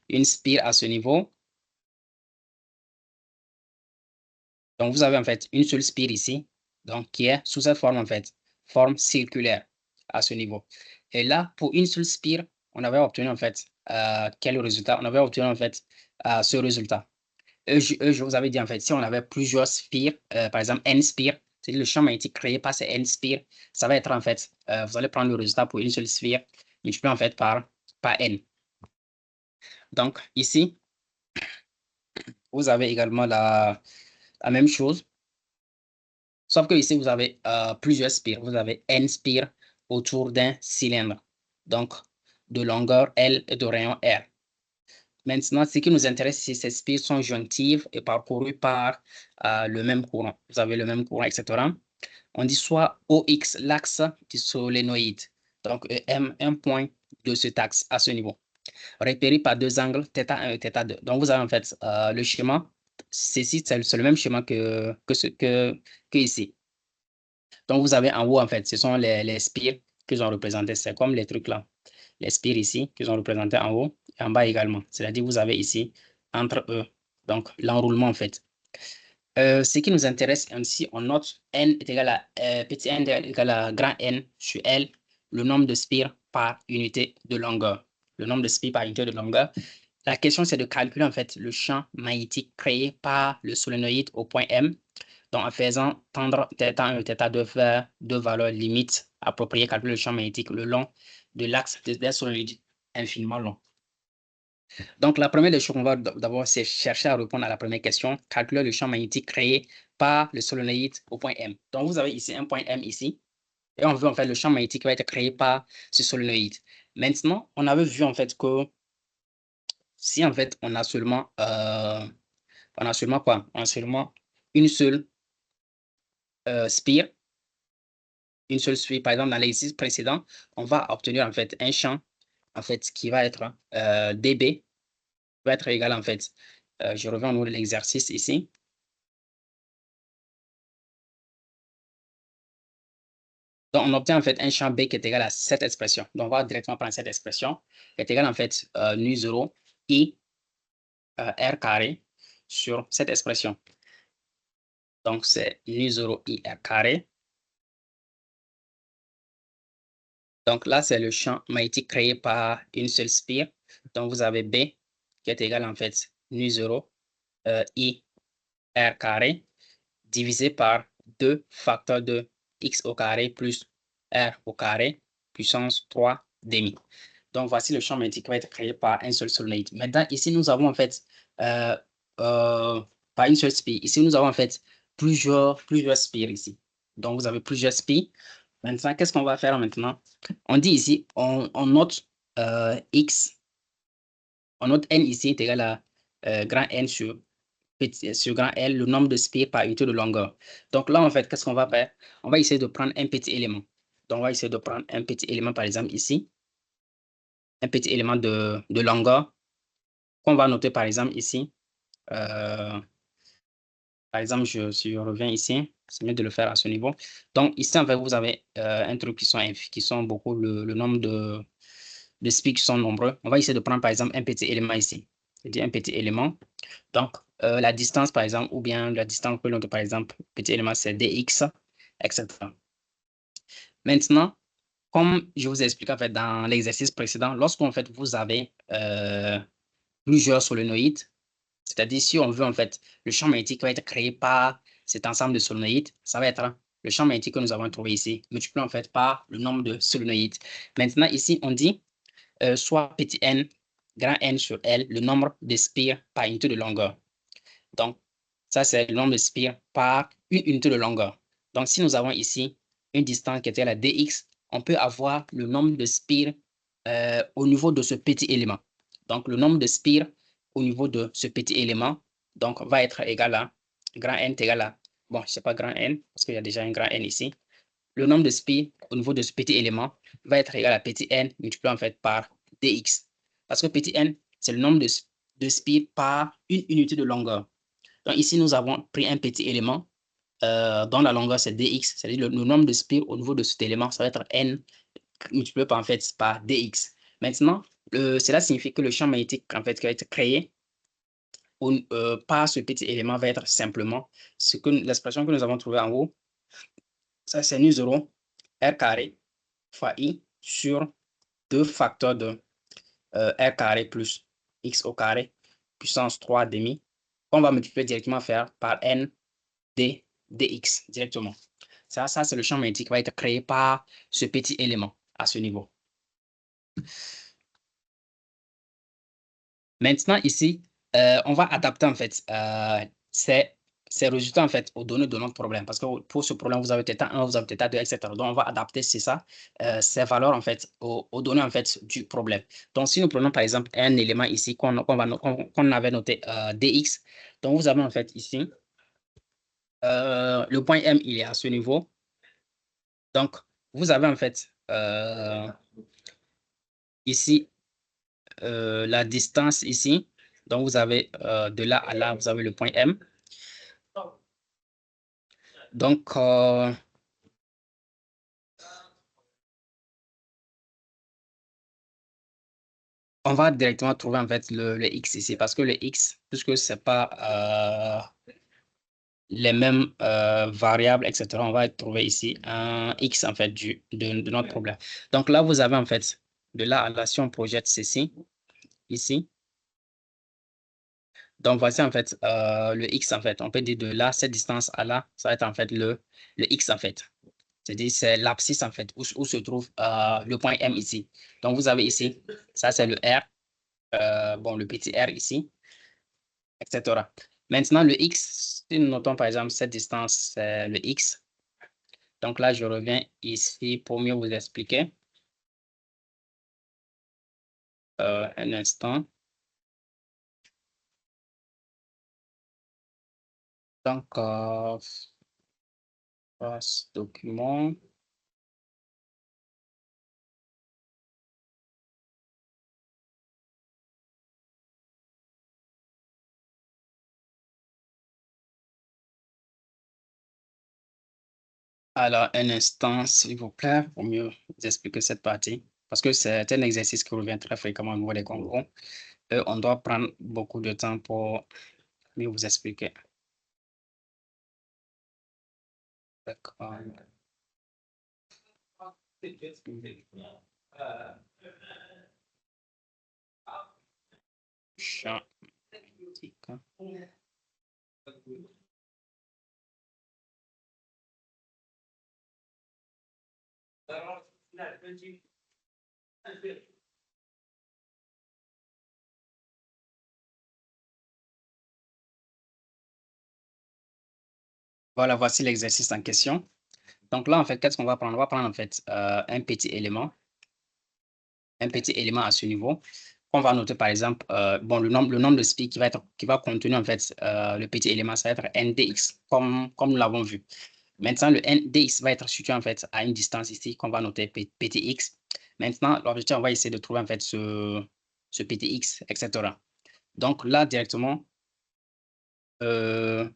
une spire à ce niveau. Donc, vous avez en fait une seule spire ici, donc qui est sous cette forme, en fait, forme circulaire à ce niveau. Et là, pour une seule spire, on avait obtenu en fait quel résultat? On avait obtenu en fait ce résultat. Je vous avais dit en fait, si on avait plusieurs spires, par exemple N spires, c'est-à-dire le champ magnétique créé par ces N spires, ça va être en fait, vous allez prendre le résultat pour une seule spire, multiplié en fait par N. Donc ici, vous avez également la même chose, sauf que ici, vous avez plusieurs spires. Vous avez N spires autour d'un cylindre, donc de longueur L et de rayon R. Maintenant, ce qui nous intéresse, c'est ces spires sont jonctives et parcourues par le même courant. Vous avez le même courant, etc. On dit soit OX, l'axe du solénoïde. Donc, EM, un point de cet axe à ce niveau, repéré par deux angles, θ1 et θ2. Donc, vous avez en fait le schéma. Ceci, c'est le même schéma que ici. Donc, vous avez en haut, en fait, ce sont les spires qu'ils ont représentés. C'est comme les trucs là. Les spires ici, qu'ils ont représentés en haut et en bas également. C'est-à-dire, vous avez ici, entre eux, donc l'enroulement, en fait. Ce qui nous intéresse ici, on note n est égal à petit n est égal à grand N sur L, le nombre de spires par unité de longueur. Le nombre de spires par unité de longueur. La question, c'est de calculer en fait le champ magnétique créé par le solénoïde au point M. Donc, en faisant tendre θ1 et θ2 vers deux valeurs limites appropriées, calculer le champ magnétique le long de l'axe d'un solénoïde infiniment long. Donc, la première des choses qu'on va d'abord, c'est chercher à répondre à la première question, calculer le champ magnétique créé par le solénoïde au point M. Donc, vous avez ici un point M ici, et on veut en fait le champ magnétique qui va être créé par ce solénoïde. Maintenant, on avait vu en fait que si en fait on a seulement quoi? On a seulement une seule spire, par exemple, dans l'exercice précédent, on va obtenir en fait un champ en fait qui va être dB, va être égal en fait, je reviens au niveau de l'exercice ici. Donc, on obtient en fait un champ B qui est égal à cette expression. Donc, on va directement prendre cette expression qui est égale en fait nu 0 I R carré sur cette expression. Donc, c'est nu 0 I R carré. Donc là, c'est le champ magnétique créé par une seule spire. Donc, vous avez B qui est égal en fait nu 0 I R carré divisé par 2 facteurs de x au carré plus R au carré puissance 3 demi. Donc, voici le champ magnétique qui va être créé par un seul solénoïde. Maintenant, ici, nous avons en fait, par une seule spire. Ici, nous avons en fait plusieurs spires ici. Donc, vous avez plusieurs spires. Maintenant, qu'est-ce qu'on va faire maintenant? On dit ici, on note x, on note n ici est égal à grand N sur sur grand L, le nombre de spires par unité de longueur. Donc là, en fait, qu'est-ce qu'on va faire? On va essayer de prendre un petit élément. Donc, on va essayer de prendre un petit élément, par exemple, ici. Un petit élément de longueur qu'on va noter, par exemple, ici. Par exemple, si je reviens ici, c'est mieux de le faire à ce niveau. Donc, ici, en fait, vous avez un truc qui sont beaucoup, le nombre de spires qui sont nombreux. On va essayer de prendre, par exemple, un petit élément ici. Je dis un petit élément. Donc, la distance, par exemple, ou bien la distance que l'on par exemple, petit élément, c'est dx, etc. Maintenant, comme je vous ai expliqué en fait, dans l'exercice précédent, lorsqu'en fait, vous avez plusieurs solénoïdes, c'est-à-dire si on veut en fait, le champ magnétique va être créé par cet ensemble de solénoïdes, ça va être le champ magnétique que nous avons trouvé ici, multiplié en fait par le nombre de solénoïdes. Maintenant, ici, on dit soit petit n, grand N sur L, le nombre de spires par unité de longueur. Donc, ça, c'est le nombre de spires par une unité de longueur. Donc, si nous avons ici une distance qui est égale à dx, on peut avoir le nombre de spires au niveau de ce petit élément. Donc, le nombre de spires au niveau de ce petit élément donc, va être égal à grand N est égal à, bon, je ne sais pas grand N, parce qu'il y a déjà un grand N ici. Le nombre de spires au niveau de ce petit élément va être égal à petit n multiplié en fait par dx. Parce que petit n, c'est le nombre de spires par une unité de longueur. Donc ici, nous avons pris un petit élément dont la longueur c'est dx, c'est-à-dire le nombre de spires au niveau de cet élément, ça va être n multiplié par, en fait, par dx. Maintenant, cela signifie que le champ magnétique en fait, qui va être créé par ce petit élément va être simplement l'expression que nous avons trouvée en haut. Ça, c'est nu 0 r carré fois i sur 2 facteurs de r carré plus x au carré puissance 3 demi, on va multiplier directement par n dx directement. Ça c'est le champ magnétique qui va être créé par ce petit élément à ce niveau. Maintenant, ici, on va adapter en fait ces résultats en fait aux données de notre problème. Parce que pour ce problème, vous avez θ1, vous avez θ2, etc. Donc, on va adapter, c'est ça, ces valeurs en fait aux données en fait du problème. Donc, si nous prenons par exemple un élément ici qu'on avait noté dx, donc vous avez en fait ici le point M, il est à ce niveau. Donc, vous avez en fait ici la distance ici. Donc, vous avez de là à là, vous avez le point M. Donc, on va directement trouver en fait le x ici parce que le x, puisque ce n'est pas les mêmes variables, etc., on va trouver ici un x en fait de notre problème. Donc là, vous avez en fait de là à là, si on projette ceci, ici. Donc voici en fait le x en fait. On peut dire de là, cette distance à là, ça va être en fait le x en fait. C'est-à-dire c'est l'abscisse en fait, où se trouve le point M ici. Donc vous avez ici, ça c'est le R. Bon, le petit r ici, etc. Maintenant, le x, si nous notons par exemple cette distance, c'est le x. Donc là, je reviens ici pour mieux vous expliquer. Un instant. Donc, ce document. Alors, un instant, s'il vous plaît, pour mieux vous expliquer cette partie. Parce que c'est un exercice qui revient très fréquemment au niveau des concours. On doit prendre beaucoup de temps pour mieux vous expliquer. D'accord. Champ magnétique. Voilà, voici l'exercice en question. Donc là, en fait, qu'est-ce qu'on va prendre? On va prendre en fait un petit élément à ce niveau. on va noter par exemple, bon, le nombre de spi qui va contenir en fait le petit élément, ça va être ndx, comme nous l'avons vu. Maintenant, le ndx va être situé en fait à une distance ici qu'on va noter ptx. Maintenant, l'objectif, on va essayer de trouver en fait ce ptx, etc. Donc là, directement, on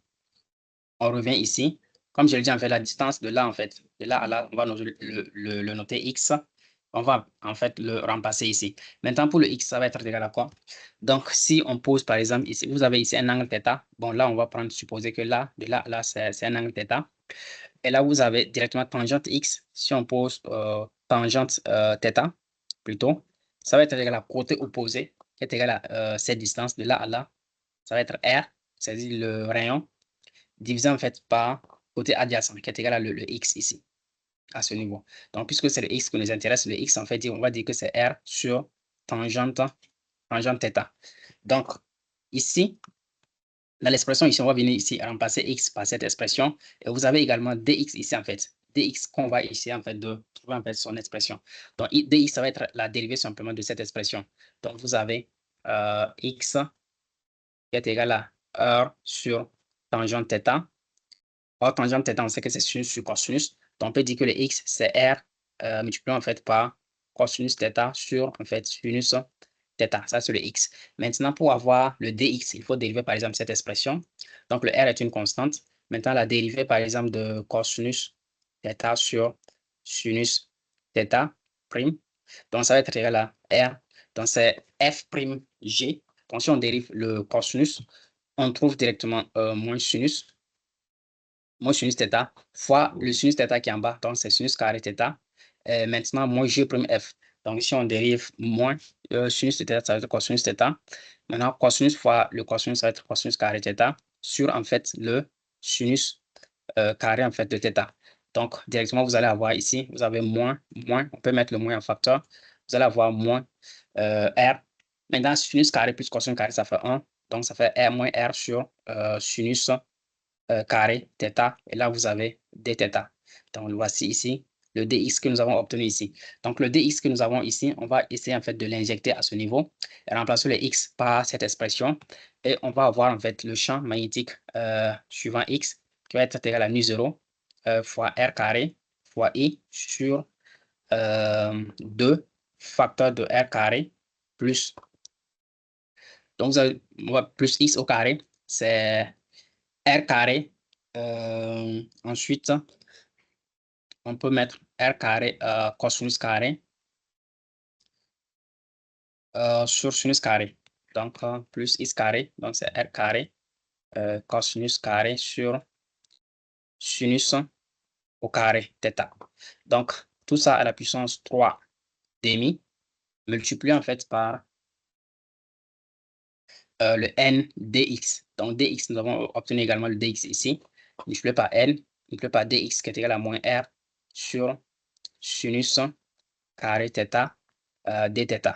revient ici. Comme je l'ai dit, en fait, la distance de là, en fait, de là à là, on va le noter x. On va en fait le remplacer ici. Maintenant, pour le x, ça va être égal à quoi? Donc, si on pose, par exemple, ici, vous avez ici un angle θ. Bon, là, on va supposer que là, de là à là, c'est un angle θ. Et là, vous avez directement tangente x. Si on pose tangente θ, plutôt, ça va être égal à côté opposé, qui est égal à cette distance de là à là. Ça va être r, c'est-à-dire le rayon, divisé en fait par côté adjacent, qui est égal à le x ici, à ce niveau. Donc, puisque c'est le x qui nous intéresse, le x, en fait, on va dire que c'est r sur tangente θ. Donc, ici, dans l'expression ici, on va venir ici remplacer x par cette expression. Et vous avez également dx ici, en fait. Dx qu'on va essayer, en fait, de trouver, en fait, son expression. Donc, dx, ça va être la dérivée simplement de cette expression. Donc, vous avez x qui est égal à r sur tangente θ. Or, tangente θ, on sait que c'est sinus sur cosinus. Donc, on peut dire que le x, c'est r multiplié en fait par cosinus θ sur en fait sinus θ. Ça, c'est le x. Maintenant, pour avoir le dx, il faut dériver par exemple cette expression. Donc, le r est une constante. Maintenant, la dérivée par exemple de cosinus θ sur sinus θ prime. Donc, ça va être égal à r. Donc, c'est f prime g. Donc, si on dérive le cosinus, on trouve directement moins sinus sinus θ fois le sinus θ qui est en bas, donc c'est sinus carré θ. Maintenant, moins g prime f. Donc, si on dérive moins sinus θ, ça va être cosinus θ. Maintenant, cosinus fois le cosinus, ça va être cosinus carré θ sur en fait le sinus carré en fait de θ. Donc, directement, vous allez avoir ici, vous avez moins, on peut mettre le moins en facteur. Vous allez avoir moins r. Maintenant, sinus carré plus cosinus carré, ça fait 1. Donc, ça fait r moins r sur sinus carré θ, et là vous avez dθ. Donc voici ici le dx que nous avons obtenu ici. Donc le dx que nous avons ici, on va essayer en fait de l'injecter à ce niveau et remplacer le x par cette expression, et on va avoir en fait le champ magnétique suivant x qui va être égal à nu0 fois r carré fois i sur 2 facteur de r carré plus, donc vous avez plus x au carré, c'est r carré. Ensuite, on peut mettre r carré cosinus carré sur sinus carré. Donc, plus x carré, donc c'est r carré cosinus carré sur sinus au carré θ. Donc, tout ça à la puissance 3 demi, multiplié en fait par le n dx. Donc, dx, nous avons obtenu également le dx ici, multiplié par n, multiplié par dx qui est égal à moins r sur sinus carré θ dθ.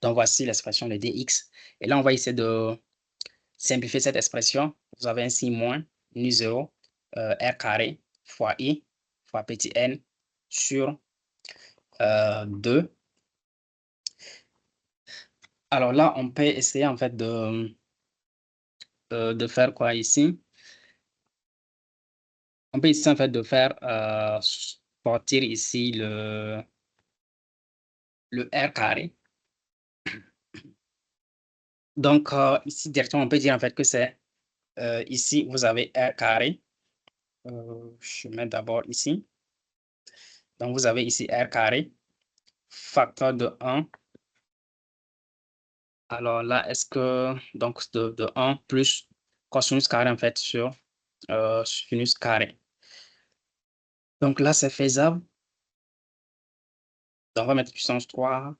Donc, voici l'expression de dx. Et là, on va essayer de simplifier cette expression. Vous avez ainsi moins nu0 r carré fois i fois petit n sur 2. Alors là, on peut essayer en fait de faire quoi ici? On peut essayer en fait de faire sortir ici le r carré. Donc, ici, directement, on peut dire en fait que c'est ici, vous avez r carré. Je mets d'abord ici. Donc, vous avez ici r carré, facteur de 1. Alors là, est-ce que, donc, de 1 plus cosinus carré, en fait, sur sinus carré. Donc là, c'est faisable. Donc, on va mettre puissance 3.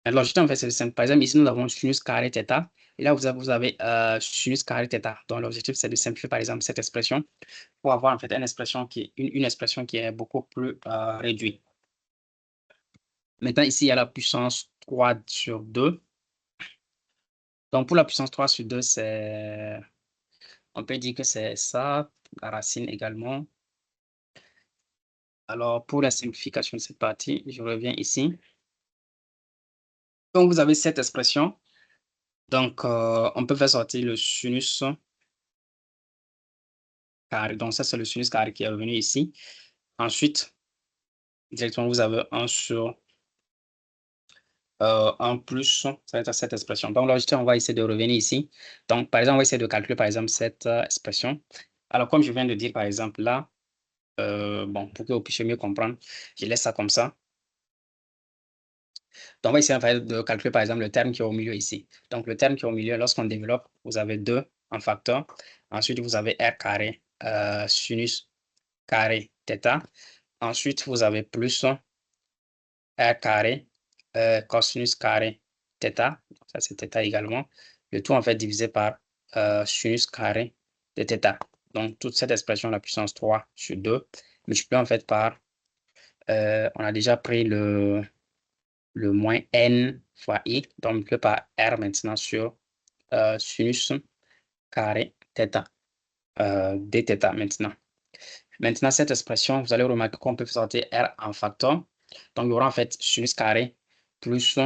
Alors, juste en fait, c'est simple. Par exemple, ici, nous avons sinus carré θ. Et là, vous avez sinus carré θ. Donc, l'objectif, c'est de simplifier, par exemple, cette expression pour avoir, en fait, une expression qui est beaucoup plus réduite. Maintenant, ici, il y a la puissance 3 sur 2. Donc, pour la puissance 3 sur 2, on peut dire que c'est ça, la racine également. Alors, pour la simplification de cette partie, je reviens ici. Donc, vous avez cette expression. Donc, on peut faire sortir le sinus carré. Donc, ça, c'est le sinus carré qui est revenu ici. Ensuite, directement, vous avez 1 sur 1 plus, ça va être cette expression. Donc, là, on va essayer de revenir ici. Donc, par exemple, on va essayer de calculer, par exemple, cette expression. Alors, comme je viens de dire, par exemple, là, bon, pour que vous puissiez mieux comprendre, je laisse ça comme ça. Donc, on va essayer en fait, de calculer, par exemple, le terme qui est au milieu ici. Donc, le terme qui est au milieu, lorsqu'on développe, vous avez 2 en facteur. Ensuite, vous avez r carré sinus carré θ. Ensuite, vous avez plus r carré cosinus carré θ. Ça, c'est θ également. Le tout, en fait, divisé par sinus carré de θ. Donc, toute cette expression, la puissance 3 sur 2, multiplié en fait par, on a déjà pris le moins n fois i, donc multiplié par r maintenant sur sinus carré θ, dθ maintenant. Maintenant, cette expression, vous allez remarquer qu'on peut sortir r en facteur. Donc, il y aura en fait sinus carré plus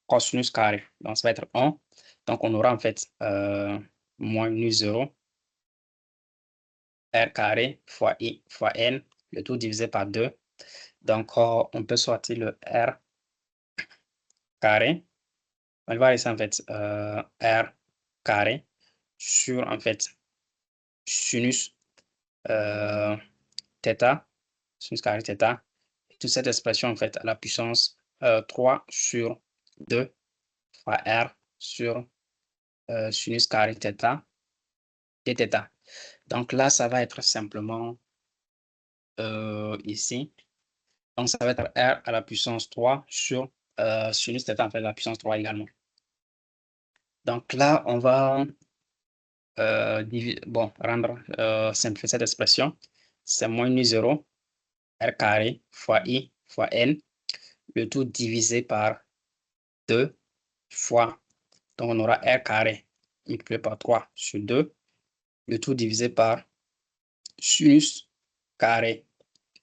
cosinus carré. Donc, ça va être 1. Donc, on aura en fait moins nu 0, r carré fois i fois n, le tout divisé par 2. Donc, on peut sortir le r carré. On va laisser en fait r carré sur en fait sinus θ, sinus carré θ. Toute cette expression en fait à la puissance 3 sur 2 fois r sur sinus carré θ dθ. Donc là, ça va être simplement ici. Donc ça va être r à la puissance 3 sur sinus θ en fait à la puissance 3 également. Donc là, on va simplifier cette expression. C'est moins nu 0, r carré fois i fois n, le tout divisé par 2 fois, donc on aura r carré multiplié par 3 sur 2, le tout divisé par sinus carré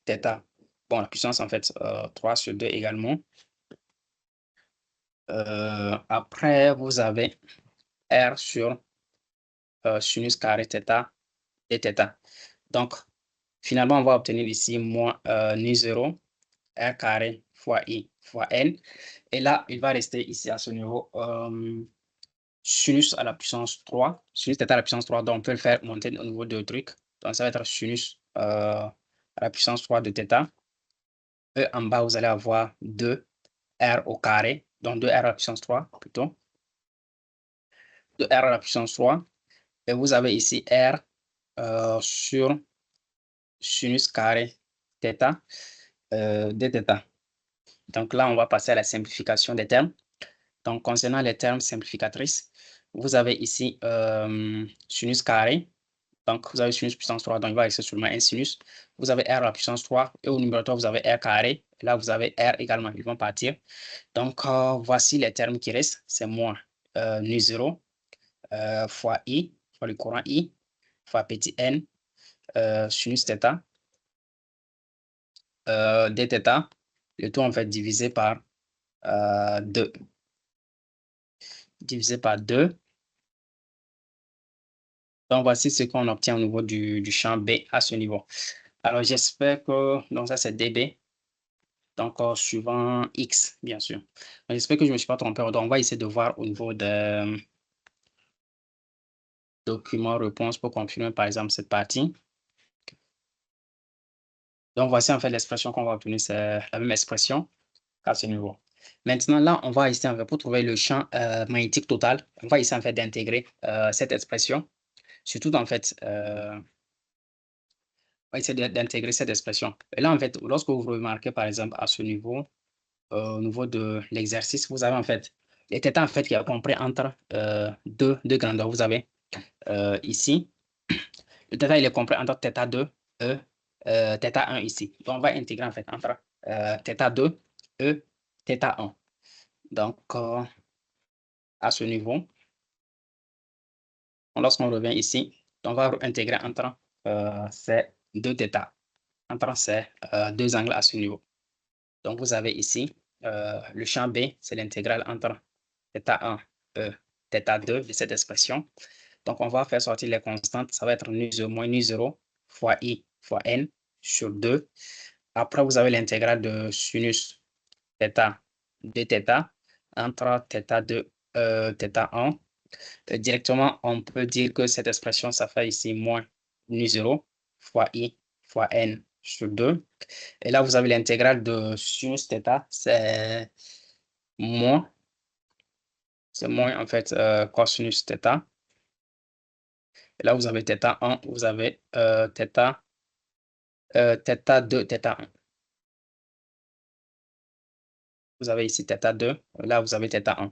θ. Bon, la puissance en fait 3 sur 2 également. Après, vous avez r sur sinus carré θ dθ. Donc, finalement, on va obtenir ici moins nu 0, r carré fois i fois n. Et là, il va rester ici à ce niveau sinus à la puissance 3. Sinus θ à la puissance 3, donc on peut le faire monter au niveau de trucs. Donc, ça va être sinus à la puissance 3 de θ. Et en bas, vous allez avoir 2 r au carré, donc 2 r à la puissance 3 plutôt. 2 r à la puissance 3. Et vous avez ici r sur sinus carré θ dθ. Donc là, on va passer à la simplification des termes. Donc, concernant les termes simplificatrices, vous avez ici sinus carré. Donc, vous avez sinus puissance 3, donc il va rester seulement un sinus. Vous avez r à la puissance 3 et au numérateur, vous avez r carré. Et là, vous avez r également, ils vont partir. Donc, voici les termes qui restent. C'est moins nu 0 fois i, fois le courant i, fois petit n, sinus θ, dθ, le tout en fait divisé par 2. Divisé par 2. Donc, voici ce qu'on obtient au niveau du champ B à ce niveau. Alors, j'espère que, donc ça c'est dB, donc suivant X, bien sûr. J'espère que je ne me suis pas trompé. Donc, on va essayer de voir au niveau de document réponse pour confirmer par exemple cette partie. Donc, voici en fait l'expression qu'on va obtenir, c'est la même expression à ce niveau. Maintenant, là, on va essayer en fait, pour trouver le champ magnétique total, on va essayer en fait d'intégrer cette expression, surtout en fait, on va essayer d'intégrer cette expression. Et là, en fait, lorsque vous remarquez par exemple à ce niveau, au niveau de l'exercice, vous avez en fait les θ en fait qui est compris entre deux grandeurs. Vous avez ici, le θ il est compris entre θ2 et θ1 ici. Donc, on va intégrer en fait entre θ2 et θ1. Donc, à ce niveau, lorsqu'on revient ici, on va intégrer entre ces deux θ, entre ces deux angles à ce niveau. Donc, vous avez ici le champ B, c'est l'intégrale entre θ1 et θ2 de cette expression. Donc, on va faire sortir les constantes. Ça va être nu0 moins nu0 fois i fois n sur 2. Après, vous avez l'intégrale de sinus θ de θ entre θ2, θ1. Directement, on peut dire que cette expression, ça fait ici moins nu0 fois i fois n sur 2. Et là, vous avez l'intégrale de sinus θ, c'est moins en fait cosinus θ. Et là, vous avez θ1, vous avez θ2, θ1. Vous avez ici θ2, là, vous avez θ1.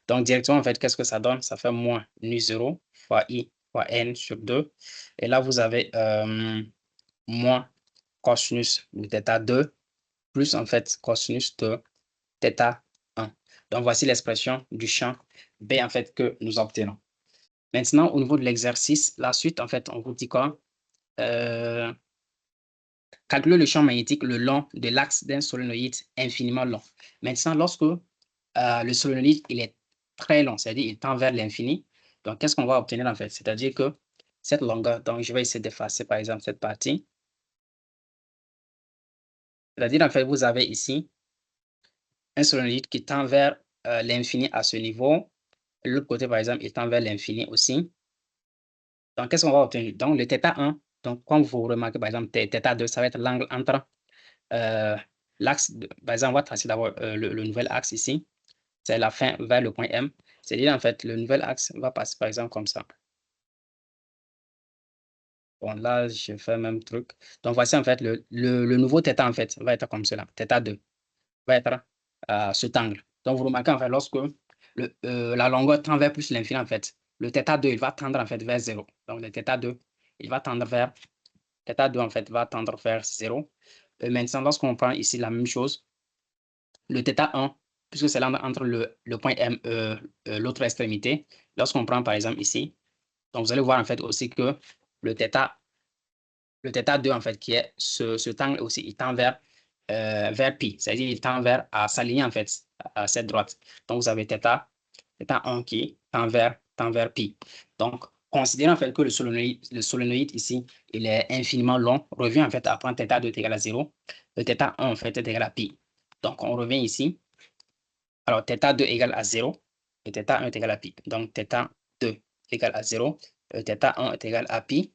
Donc, directement, en fait, qu'est-ce que ça donne? Ça fait moins nu0 fois i fois n sur 2. Et là, vous avez moins cosinus de θ2 plus, en fait, cosinus de θ1. Donc, voici l'expression du champ B, en fait, que nous obtenons. Maintenant, au niveau de l'exercice, la suite, en fait, on vous dit quoi? Calculer le champ magnétique le long de l'axe d'un solénoïde infiniment long. Maintenant, lorsque le solénoïde il est très long, c'est-à-dire il tend vers l'infini, donc qu'est-ce qu'on va obtenir en fait? C'est-à-dire que cette longueur, donc je vais essayer d'effacer par exemple cette partie. C'est-à-dire en fait, vous avez ici un solénoïde qui tend vers l'infini à ce niveau. L'autre côté, par exemple, il tend vers l'infini aussi. Donc, qu'est-ce qu'on va obtenir? Donc, le θ1, donc, comme vous remarquez, par exemple, θ2, ça va être l'angle entre l'axe, par exemple, on va tracer d'abord le nouvel axe ici. C'est la fin vers le point M. C'est-à-dire, en fait, le nouvel axe va passer, par exemple, comme ça. Bon, là, je fais le même truc. Donc, voici, en fait, le nouveau θ, en fait, va être comme cela. θ2 va être cet angle. Donc, vous remarquez, en fait, lorsque la longueur tend vers plus l'infini, en fait, le θ2, il va tendre, en fait, vers 0. Donc, le θ2, il va tendre vers θ2, en fait, va tendre vers 0. Maintenant, lorsqu'on prend ici la même chose, le θ1, puisque c'est l'angle entre le point M, l'autre extrémité, lorsqu'on prend, par exemple, ici, donc vous allez voir, en fait, aussi que le θ2, en fait, qui est cet angle aussi, il tend vers pi, c'est-à-dire il tend vers à s'aligner, en fait, à cette droite. Donc, vous avez θ1 qui tend vers pi. Donc, considérant en fait que le solénoïde ici, il est infiniment long, on revient en fait à prendre θ2 est égal à 0, le θ1 en fait est égal à pi. Donc, on revient ici. Alors, θ2 égale à 0 et θ1 est égal à pi. Donc, θ2 égale à 0 et θ1 est égal à pi.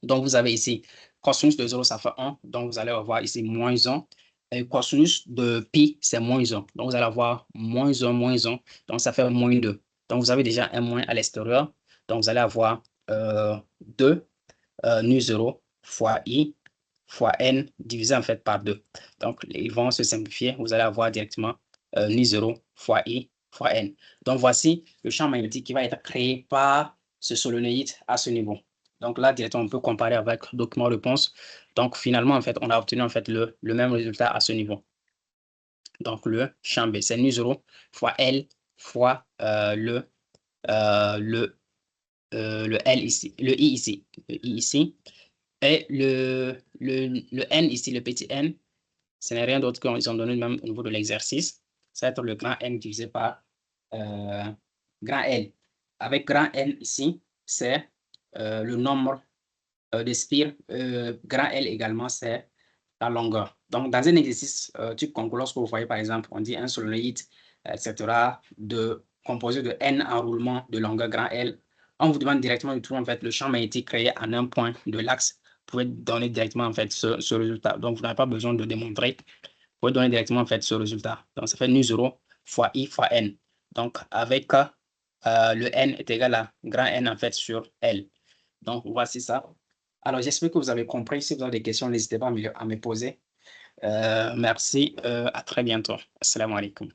Donc, vous avez ici cosinus de 0, ça fait 1. Donc, vous allez avoir ici moins 1. Et cosinus de pi, c'est moins 1. Donc, vous allez avoir moins 1, moins 1. Donc, ça fait moins 2. Donc, vous avez déjà un moins à l'extérieur. Donc, vous allez avoir 2 nu0 fois i fois n divisé en fait par 2. Donc, ils vont se simplifier. Vous allez avoir directement nu0 fois i fois n. Donc, voici le champ magnétique qui va être créé par ce solénoïde à ce niveau. Donc là, directement, on peut comparer avec document réponse. Donc, finalement, en fait, on a obtenu en fait le même résultat à ce niveau. Donc, le champ B, c'est nu0 fois L fois le L ici, le I ici, et le N ici, le petit n, ce n'est rien d'autre qu'ils ont donné même au niveau de l'exercice. Ça va être le grand N divisé par grand L. Avec grand N ici, c'est le nombre de spires. Grand L également, c'est la longueur. Donc, dans un exercice type concours, lorsque vous voyez par exemple, on dit un solénoïde, etc., composé de n enroulements de longueur grand L, on vous demande directement de trouver en fait le champ magnétique créé en un point de l'axe. Vous pouvez donner directement en fait ce résultat. Donc, vous n'avez pas besoin de démontrer. Vous pouvez donner directement en fait ce résultat. Donc, ça fait nu0 fois i fois n. Donc, avec le n est égal à grand N en fait sur L. Donc, voici ça. Alors, j'espère que vous avez compris. Si vous avez des questions, n'hésitez pas à me poser. Merci. À très bientôt. Assalamu alaikum.